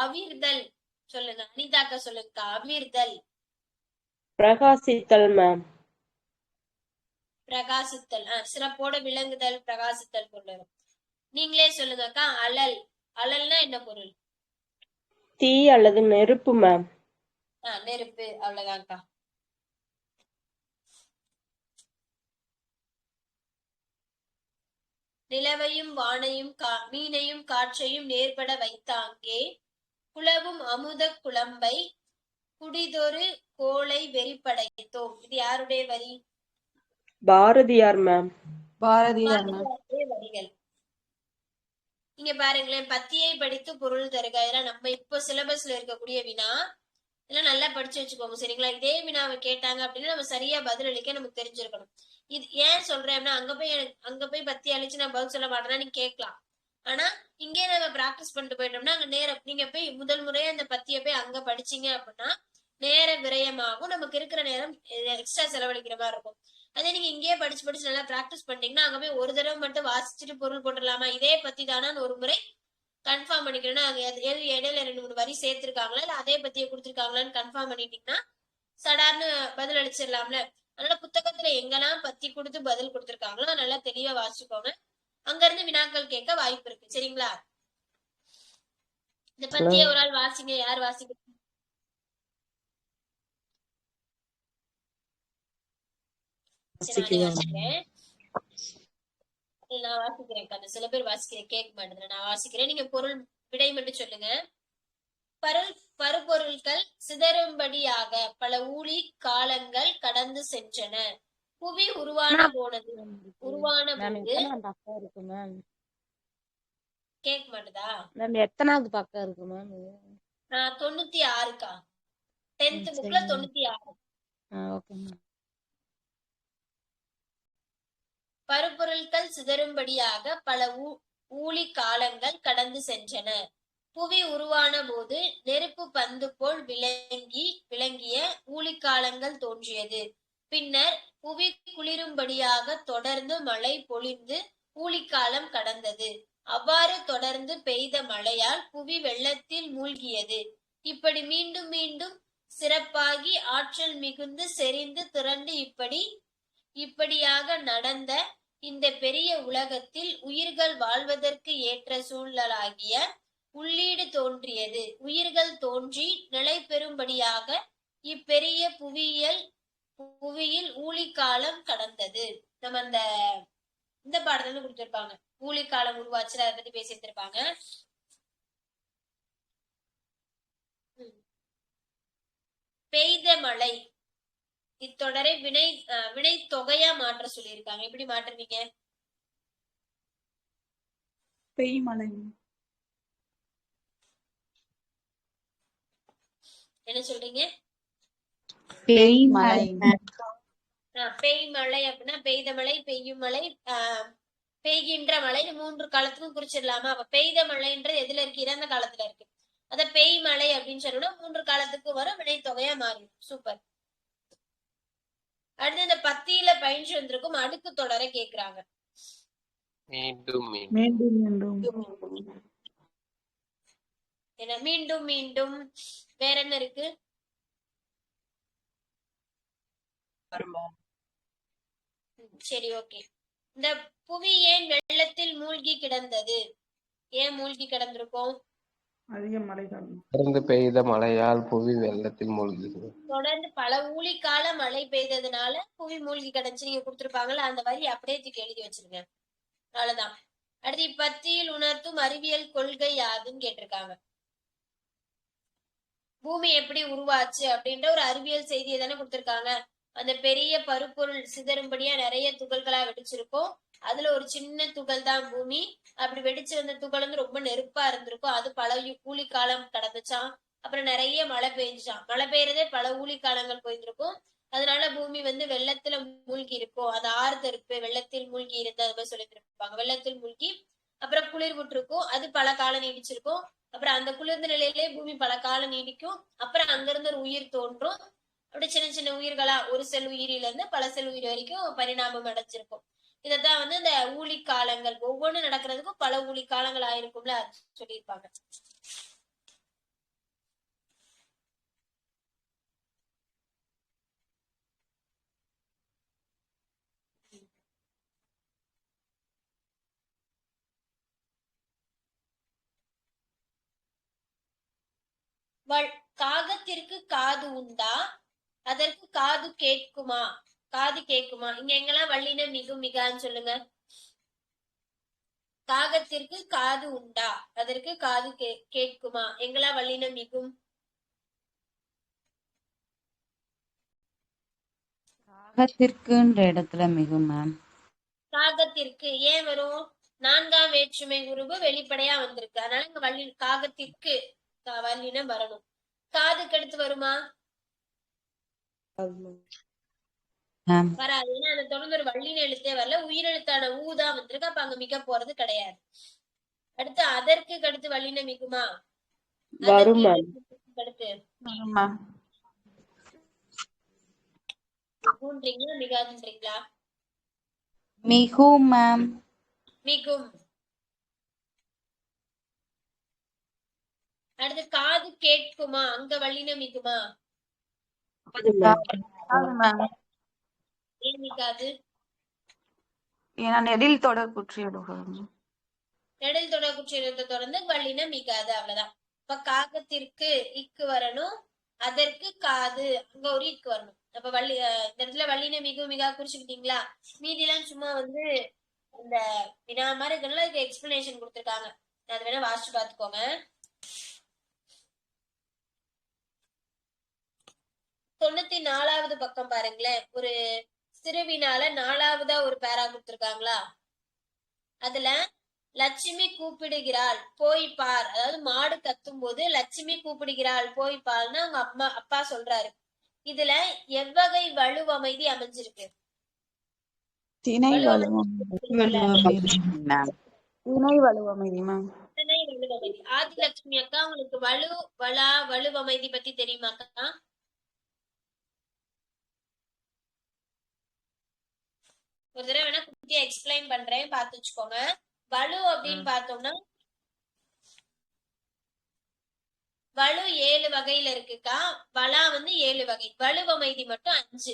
A: அவிர்தல் சொல்லுங்க. அனிதாக்கா சொல்லுங்க. அவிர்தல்.
G: பிரகாசித்தல் மேம்.
A: பிரகாசித்தல். சிறப்போட விளங்குதல், பிரகாசித்தல் பொருள். நீங்களே சொல்லுங்கக்கா. அலல். அலல்னா என்ன பொருள்?
G: தீ அல்லது நெருப்பு மேம்.
A: நெருப்பு. அவ்வளவுதான்க்கா. நிலவையும் வானையும் மீனையும் காற்றையும் நேர்பட வைத்தாங்கே குளவும் அமுத குழம்பை குடிதொரு கோளை வெறிப்படைத்தோம். இது யாருடைய வரி?
G: பாரதியார் மேம்.
A: பாரதியாருடைய வரிகள். நீங்க பாருங்களேன். பத்தியை படித்து பொருள் தருக. இதெல்லாம் நம்ம இப்ப சிலபஸ்ல இருக்கக்கூடிய வினா. இதெல்லாம் நல்லா படிச்சு வச்சுக்கோங்க, சரிங்களா? இதே வினாவை கேட்டாங்க அப்படின்னா நம்ம சரியா பதில் அளிக்க நமக்கு தெரிஞ்சிருக்கணும். இது ஏன் சொல்றேன்னா, அங்க போய் பத்தி அழிச்சு நான் பதில் சொல்ல மாட்டேன்னா நீங்க கேட்கலாம். ஆனா இங்கே நம்ம பிராக்டிஸ் பண்ணிட்டு போயிட்டோம்னா அங்க நேரம் நீங்க போய் முதல் முறையா அந்த பத்திய போய் அங்க படிச்சீங்க அப்படின்னா நேர விரயமாகும். நமக்கு இருக்கிற நேரம் எக்ஸ்ட்ரா செலவழிக்கிற மாதிரி இருக்கும். அதே நீங்க இங்கேயே படிச்சு நல்லா பிராக்டிஸ் பண்ணிட்டீங்கன்னா அங்க போய் ஒரு தடவை மட்டும் வாசிச்சுட்டு பொருள் போட்டுடலாமா, இதே பத்தி தானான்னு ஒரு முறை கன்ஃபார்ம் பண்ணிக்கணும்னா இடையில 2-3 வரி சேர்த்திருக்காங்களா இல்ல அதே பத்திய கொடுத்திருக்காங்களான்னு கன்ஃபார்ம் பண்ணிட்டீங்கன்னா சடார்னு பதில் அளிச்சிடலாம்ல. அதனால புத்தகத்துல எங்கெல்லாம் பத்தி கொடுத்து பதில் கொடுத்திருக்காங்களோ நல்லா தெளிவா வாசிச்சுக்கோங்க. அங்க இருந்து வினாக்கள் கேட்க வாய்ப்பு இருக்கு, சரிங்களா? இந்த பத்திய ஒரு ஆள் வாசிங்க. யார் வாசிக்க? நான் வாசிக்கிறேன். சில பேர் வாசிக்கிறேன் கேட்க மாட்டேன். நான் வாசிக்கிறேன், நீங்க பொருள் விடை மட்டும் சொல்லுங்க. பருப்பொருட்கள் சிதறும்படியாக பல ஊழி காலங்கள் கடந்து சென்றன. புவி உருவான போது கேட்க மாட்டதா?
K: எத்தனாவது பக்கம் இருக்கு மேம்?
A: 96க்கா. 10th புக்ல 96. பருப்பொருட்கள் சிதறும்படியாக பல ஊழி காலங்கள் கடந்து சென்றன. புவி உருவான போது நெருப்பு பந்து போல் விளங்கிய ஊழிக்காலங்கள் தோன்றியது. பின்னர் புவி குளிரும்படியாக தொடர்ந்து மழை பொழிந்து ஊழிக்காலம் கடந்தது. அவ்வாறு தொடர்ந்து பெய்த மழையால் புவி வெள்ளத்தில் மூழ்கியது. இப்படி மீண்டும் மீண்டும் சிறப்பாகி ஆற்றல் மிகுந்து செறிந்து திரண்டு இப்படியாக நடந்த இந்த பெரிய உலகத்தில் உயிர்கள் வாழ்வதற்கு ஏற்ற சூழலாகிய உள்ளீடு தோன்றியது. உயிர்கள் தோன்றி நிலை பெறும்படியாக இப்பெரிய புவியில் ஊழிக்காலம் கடந்தது. நம்ம இந்த பாடத்துல கொடுத்திருப்பாங்க. ஊழிக்காலம் உருவாச்சு, அதை பத்தி பேசியிருந்திருப்பாங்க. பெய்த மழை இத்தொடரை வினை தொகையா மாற்ற சொல்லியிருக்காங்க. எப்படி மாற்றுவீங்க?
C: பெய்மழை.
A: என்ன சொல்றீங்க?
C: பெய்மழை.
A: பெய்மழை அப்படின்னா பெய்த மழை, பெய்யும் மழை, பெய்கின்ற மழை, 3 காலத்துக்கும் குறிச்சிடலாமா? அப்ப பெய்த மழைன்றது எதுல இருக்கு? இறந்த காலத்துல இருக்கு. அத பெய்மழை அப்படின்னு சொன்னோம்னா 3 காலத்துக்கு வரும், வினை தொகையா மாறிடும். சூப்பர். அடுத்து இந்த பத்தியில பயின்று வந்திருக்கும் அடுக்கு தொடரை கேக்குறாங்க. என்ன மீண்டும் மீண்டும், வேற என்ன இருக்கு? சரி, ஓகே. இந்த புவி ஏன் வெள்ளத்தில் மூழ்கி கிடந்தது? ஏன் மூழ்கி கிடந்திருக்கும்?
E: அதிக மழை காரணம்.
J: தொடர்ந்து பெய்த மழையால் புவி வெள்ளத்தில் மூழ்கியது.
A: தொடர்ந்து பல ஊழிக்கால மழை பெய்ததுனால புவி மூழ்கி கிடந்துச்சு. நீங்க கொடுத்திருப்பாங்கல்ல, அந்த வரி அப்படியே தூக்கி எழுதி வச்சிருங்க. அவ்வளவுதான். அடுத்து இப்பத்தியில் உணர்த்தும் அறிவியல் கொள்கை யாதுன்னு கேட்டிருக்காங்க. பூமி எப்படி உருவாச்சு அப்படின்ற ஒரு அறிவியல் செய்தியை தானே கொடுத்திருக்காங்க. அந்த பெரிய பருப்பொருள் சிதறும்படியா நிறைய துகள்களா வெடிச்சிருக்கும். அதுல ஒரு சின்ன துகள் தான் பூமி. அப்படி வெடிச்சு வந்த துகள் வந்து ரொம்ப நெருப்பா இருந்திருக்கும். அது பல ஊழிக்காலம் கடந்துச்சான். அப்புறம் நிறைய மழை பெய்ஞ்சான். மழை பெய்யறதே பல ஊழிக்காலங்கள் போயிருக்கும். அதனால பூமி வந்து வெள்ளத்துல மூழ்கி இருக்கும். அது ஆறுதற்கு வெள்ளத்தில் மூழ்கி இருந்து அது மாதிரி சொல்லிட்டு இருப்பாங்க. வெள்ளத்தில் மூழ்கி அப்புறம் குளிர் விட்டுருக்கும். அது பல காலம் நீடிச்சிருக்கும். அப்புறம் அந்த குளிர்ந்த நிலையிலே பூமி பல காலம் நீடிக்கும். அப்புறம் அங்கிருந்து ஒரு உயிர் தோன்றும். அப்படி சின்ன சின்ன உயிர்களா ஒரு செல் உயிரில இருந்து பல செல் உயிர் வரைக்கும் பரிணாமம் அடைஞ்சிருக்கும். இதத்தான் வந்து இந்த ஊழிக்காலங்கள், ஒவ்வொன்றும் நடக்கிறதுக்கும் பல ஊழிக்காலங்கள் ஆயிருக்கும்ல சொல்லியிருப்பாங்க. காகத்திற்கு காது உண்டா? அதற்கு காது கேட்குமா? காது கேட்குமா? இங்க எங்கெல்லாம் வள்ளின மிகு மிகான்னு சொல்லுங்க. காகத்திற்கு காது உண்டா? அதற்கு காது கேட்குமா? எங்கெல்லாம் வள்ளின மிகும்?
H: காகத்திற்குன்ற இடத்துல மிகும் மேம்.
A: காகத்திற்கு ஏன் வரும்? 4ஆம் வேற்றுமை உருவு வெளிப்படையா வந்திருக்கு. அதனால இங்க காகத்திற்கு வள்ளினம் வரணும். காதுக்கு அடுத்து வருமா? வராது. ஏன்னா அந்த தொடர்ந்து ஒரு வள்ளின எழுத்தே வரல, உயிரெழுத்தான ஊதான் வந்திருக்கு. அப்ப அங்க மிக போறது கிடையாது. அடுத்து அதற்கு அடுத்து வள்ளின மிகுமா? அடுத்து மிகுன்றீங்களா மிகாதுன்றீங்களா?
H: மிகும் மேம்.
A: மிகும். அடுத்து காது கேட்குமா? அங்க வள்ளின மிகுமா? ஏன் மிகாது?
C: ஏன்னா நெடில் தொடர் குற்றியலுகள்.
A: நெடில் தொடர் குற்றியலுத்தை தொடர்ந்து வள்ளின மிகாது. அவ்வளவுதான். இப்ப காகத்திற்கு இக்கு வரணும், அதற்கு காது அங்க ஒரு இக்கு வரணும். அப்ப இந்த இடத்துல வள்ளின மிகு மிகா குறிச்சுக்கிட்டீங்களா? மீதி எல்லாம் சும்மா வந்து இந்த வினா மாதிரி இருக்கனால அதுக்கு எக்ஸ்பிளனேஷன் கொடுத்திருக்காங்க. அது வேணா வாசிச்சு பாத்துக்கோங்க. 94வது பக்கம் பாருங்களேன். ஒரு சிறுவினால 4வதா ஒரு பேரா கொடுத்திருக்காங்களா? அதுல லட்சுமி கூப்பிடுகிறாள் போய் பார். அதாவது மாடு கத்தும் போது லட்சுமி கூப்பிடுகிறாள் போய் பார்னா அவங்க அப்பா சொல்றாரு. இதுல எவ்வகை வலுவமைதி அமைஞ்சிருக்கு?
C: திணை வலுவமைதி.
A: ஆதிலட்சுமி அக்கா, உங்களுக்கு வலுவமைதி பத்தி தெரியுமாக்கா? ஒரு தடவை வேணா குட்டியா எக்ஸ்பிளைன் பண்றேன், பாத்து வச்சுக்கோங்க. வலு அப்படின்னு பார்த்தோம்னா வலு 7 வகையில இருக்குக்கா. வலா வந்து 7 வகை, வலுவமைதி மட்டும் 5.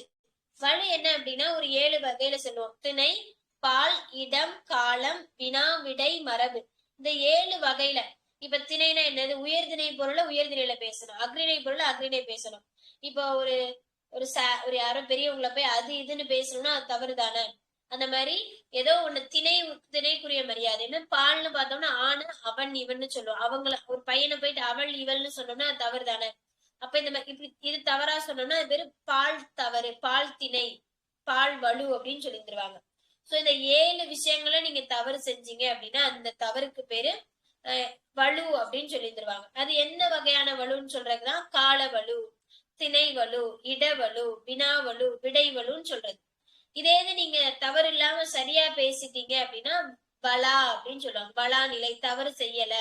A: வலு என்ன அப்படின்னா ஒரு 7 வகையில சொல்லுவோம். திணை, பால், இடம், காலம், வினா, விடை, மரபு. இந்த 7 வகையில இப்ப திணைனா என்னது? உயர்திணை பொருளை உயர்திணையில பேசணும், அக்ரிணை பொருளை அக்ரிணை பேசணும். இப்போ ஒரு ஒரு ஒரு யாரோ பெரியவங்களை போய் அது இதுன்னு பேசணும்னா அது தவறு தானே? அந்த மாதிரி ஏதோ ஒண்ணு திணைக்குரிய மரியாதை. என்ன பால்னு பார்த்தோம்னா ஆணு அவன் இவன்னு சொல்லுவோம். அவங்கள ஒரு பையனை போயிட்டு அவள் இவள்னு சொன்னோம்னா அது தவறு தானே? அப்ப இந்த மாதிரி இப்படி இது தவறா சொன்னோம்னா அது பேரு பால் தவறு, பால் திணை, பால் வலு அப்படின்னு சொல்லிடுவாங்க. சோ இந்த 7 விஷயங்களை நீங்க தவறு செஞ்சீங்க அப்படின்னா அந்த தவறுக்கு பேரு வலு அப்படின்னு சொல்லிடுவாங்க. அது என்ன வகையான வலுன்னு சொல்றதுதான் கால வலு, திணை வலு, இடவலு, வினாவலு, விடை வலுன்னு சொல்றது. இதே இது நீங்க தவறு இல்லாம சரியா பேசிட்டீங்க அப்படின்னா வலா அப்படின்னு சொல்லுவாங்க. வலா நிலை, தவறு செய்யல.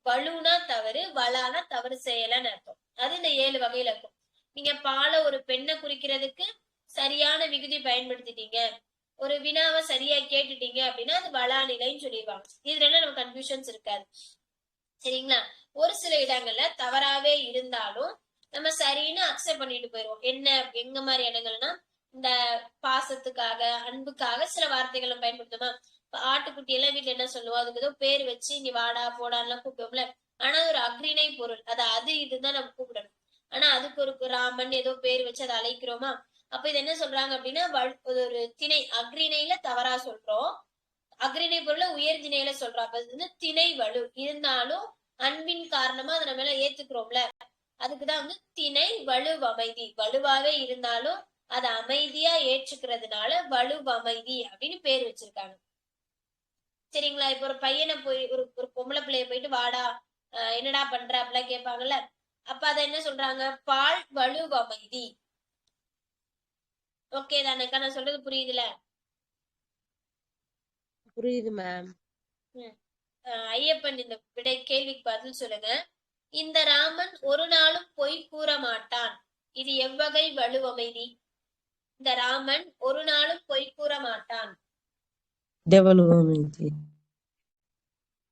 A: வலுனா தவறு, வலானா தவறு செய்யலன்னு அர்த்தம். அது இந்த 7 வகையில இருக்கும். நீங்க பால ஒரு பெண்ணை குறிக்கிறதுக்கு சரியான விகுதி பயன்படுத்திட்டீங்க, ஒரு வினாவை சரியா கேட்டுட்டீங்க அப்படின்னா அது வலா நிலைன்னு சொல்லிடுவாங்க. இதுல நம்ம கன்ஃபியூஷன்ஸ் இருக்காது. சரிங்களா? ஒரு சில இடங்கள்ல தவறாவே இருந்தாலும் நம்ம சரின்னு அக்செப்ட் பண்ணிட்டு போயிடுவோம். என்ன எங்க மாதிரி இடங்கள்னா இந்த பாசத்துக்காக அன்புக்காக சில வார்த்தைகளை பயன்படுத்துமா. ஆட்டுக்குட்டி எல்லாம் வீட்டுல என்ன சொல்லுவோம், அதுக்கு ஏதோ பேர் வச்சு நீ வாடா போடான்னு கூப்பிடுவோம்ல. ஆனா அது ஒரு அக்ரிணை பொருள், அது இதுதான் நம்ம கூப்பிடணும். ஆனா அதுக்கு ஒரு ராமன் ஏதோ பேர் வச்சு அதை அழைக்கிறோமா. அப்ப இது என்ன சொல்றாங்க அப்படின்னா ஒரு திணை அக்ரிணையில தவறா சொல்றோம், அக்ரிணை பொருளை உயர் திணையில சொல்றோம். அப்ப இது வந்து திணை வலு இருந்தாலும் அன்பின் காரணமா அதை நம்ம எல்லாம் ஏத்துக்கிறோம்ல, அதுக்குதான் வந்து திணை வலுவமைதி. வலுவாவே இருந்தாலும் அதை அமைதியா ஏற்றுக்கிறதுனால வலுவமைதி அப்படின்னு பேர் வச்சிருக்காங்க. சரிங்களா? இப்ப ஒரு பையனை போய் ஒரு பொம்பளை பிள்ளைய போயிட்டு வாடா என்னடா பண்ற அப்படிலாம் கேட்பாங்கல்ல. அப்ப அதை என்ன சொல்றாங்க? பால் வலுவமைதி. ஓகே தானேக்கா? நான் சொல்றது புரியுதுல?
K: புரியுது மேம்.
A: ஐயப்பன் இந்த விடை கேள்விக்கு பதில் சொல்லுங்க. இந்த ராமன் ஒரு நாளும் பொய் கூற மாட்டான், இது எவ்வகை வலுவமைதி? இந்த ராமன் ஒரு நாளும் பொய் கூற மாட்டான்.
B: வலுவமைதி.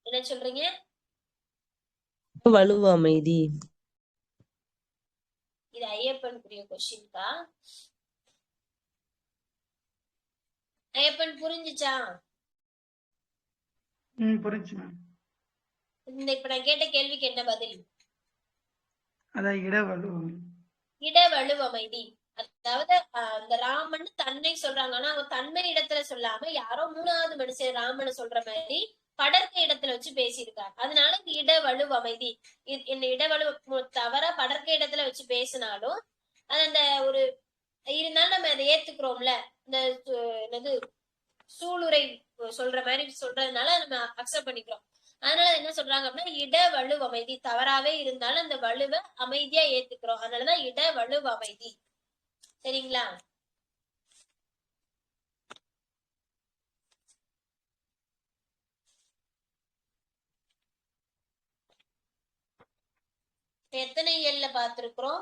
A: என்ன சொல்றீங்க?
B: வலுவமைதி.
A: இது ஐயப்பனுக்குரிய கொஸ்டின்கா. ஐயப்பன் புரிஞ்சுச்சா?
E: புரிஞ்சு மேம்.
A: இந்த இப்ப நான் கேட்ட கேள்விக்கு என்ன பதில்?
E: அதான்
A: இடவலுவமைதி. அதாவது அந்த ராமன் தன்னை சொல்றாங்க, ஆனா அவங்க தன்மை இடத்துல சொல்லாம யாரோ 3வது மனுஷன் ராமனை சொல்ற மாதிரி படர்க்க இடத்துல வச்சு பேசியிருக்காங்க. அதனால இந்த இடவலுவமைதி. இந்த இடவலு தவிர படர்க்க இடத்துல வச்சு பேசினாலும் அது அந்த ஒரு இருந்தாலும் நம்ம அதை ஏத்துக்கிறோம்ல. இந்த என்னது சூளுரை சொல்ற மாதிரி சொல்றதுனால நம்ம அக்செப்ட் பண்ணிக்கிறோம். அதனால என்ன சொல்றாங்க அப்படின்னா இடவலுவமைதி. தவறாவே இருந்தாலும் அந்த வலுவை அமைதியா ஏத்துக்கிறோம், அதனாலதான் இடவலுவமைதி. சரிங்களா? எத்தனை இயல்ல பார்த்திருக்கிறோம்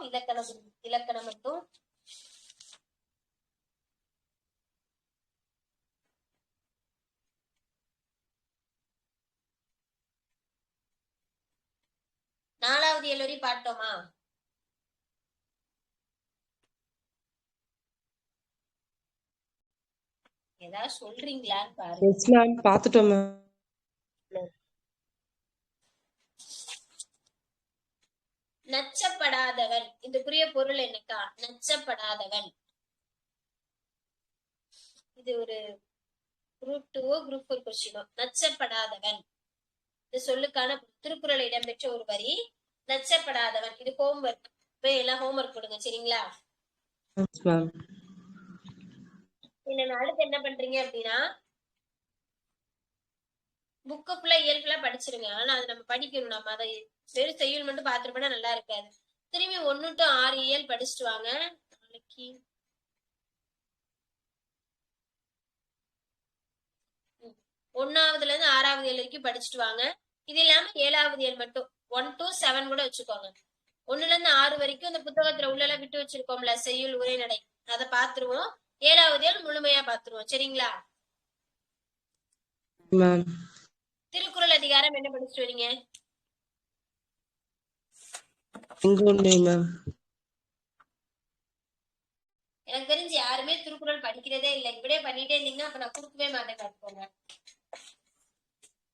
A: இலக்கணம் மட்டும்? நாலாவது இயல் வரை பார்த்தோமா? ஏதாவது சொல்றீங்களான்னு பாருங்க.
B: எஸ் மேம், பார்த்துட்டோம் மேம்.
A: நச்சப்படாதவன், இதுக்குரிய பொருள் என்னக்கா? நச்சப்படாதவன். இது ஒரு குரூப் 2 குரூப் 4 கொஸ்டினோ. நச்சப்படாதவன் இது சொல்லுக்கான திருக்குறள் இடம்பெற்ற ஒரு வரி. நச்சப்படாதவன் இது ஹோம்ஒர்க். போய் எல்லாம் ஹோம்ஒர்க் கொடுங்க. சரிங்களா? அடுத்து என்ன பண்றீங்க அப்படின்னா புக்கு ஃபுல்லா இயல் ஃபுல்லா படிச்சிருங்க. ஆனா அது நம்ம படிக்கணும். நம்ம அதை வெறும் செய்யுள் மட்டும் பாத்துட்டு நல்லா இருக்காது. திரும்பி 1 to 6 இயல் படிச்சுட்டு வாங்க. நாளைக்கு 1வதுல இருந்து 6வது இயல் வரைக்கும் படிச்சுட்டு வாங்க. இது இல்லாம 7வது இயல் மட்டும் 1 to 7 கூட வச்சுக்கோங்க. 1ல இருந்து 6 வரைக்கும் இந்த புத்தகத்துல உள்ள எல்லாம் விட்டு வச்சிருக்கோம்ல, செய்யுள் உரைநடை, அதை பாத்துருவோம். 7வது இயல் முழுமையா பாத்துருவோம். சரிங்களா? திருக்குறள் அதிகாரம் என்ன படிச்சுட்டு வரீங்க? எனக்கு தெரிஞ்சு யாருமே திருக்குறள் படிக்கிறதே இல்லை. இப்படியே பண்ணிட்டே இருந்தீங்கன்னா அப்ப நான் கொடுக்கவே மாட்டேன் பார்த்துக்கோங்க.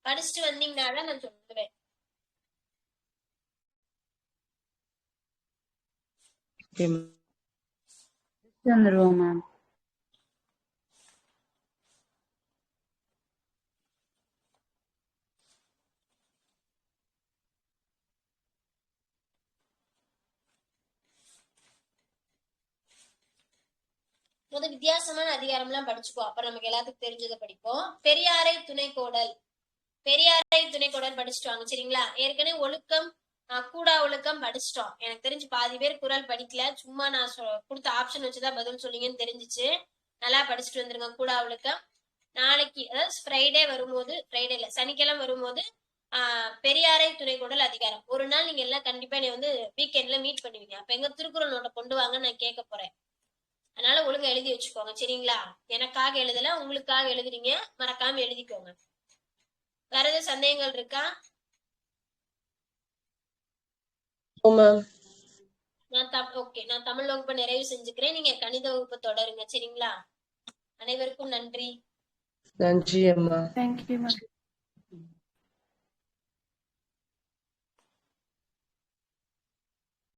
A: படிச்சுட்டு வந்தீங்கன்னாதான் நான் சொல்லுவேன்.
H: வந்துருவோம் மேம்.
A: முதல் வித்தியாசமான அதிகாரம் எல்லாம் படிச்சுப்போம். அப்புறம் நமக்கு எல்லாத்துக்கும் தெரிஞ்சதை படிப்போம். பெரியாரை துணைக்கோடல். பெரியாரை துணைக்கோடல் படிச்சுட்டு வாங்க சரிங்களா. ஏற்கனவே ஒழுக்கம் கூடா ஒழுக்கம் படிச்சிட்டோம். எனக்கு தெரிஞ்சு பாதி பேர் குறள் படிக்கல. சும்மா நான் கொடுத்த ஆப்ஷன் வச்சுதான் பதில் சொன்னீங்கன்னு தெரிஞ்சிச்சு. நல்லா படிச்சுட்டு வந்துருங்க கூடா ஒழுக்கம். நாளைக்கு அதாவது ஃப்ரைடே வரும்போது, ஃப்ரைடே இல்ல சனிக்கிழமை வரும்போது பெரியாரை துணைக்கோடல் அதிகாரம். ஒரு நாள் நீங்க எல்லாம் கண்டிப்பா நீ வந்து வீக்கெண்ட்ல மீட் பண்ணுவீங்க. அப்ப எங்க திருக்குறள் நோட்டை கொண்டு வாங்க நான் கேட்க போறேன். அதனால ஒழுங்கா எழுதி வச்சுக்கோங்க சரிங்களா. எனக்காக எழுதல, உங்களுக்காக எழுதுறீங்க, மறக்காம எழுதிக்கோங்க. வேற ஏதாவது சந்தேகங்கள் இருக்கா? நான் தமிழ் வகுப்பை நிறைவு செஞ்சுக்கிறேன். நீங்க கணித வகுப்பை தொடருங்க சரிங்களா. அனைவருக்கும் நன்றி.
B: நன்றி அம்மா.
F: Thank you ma'am.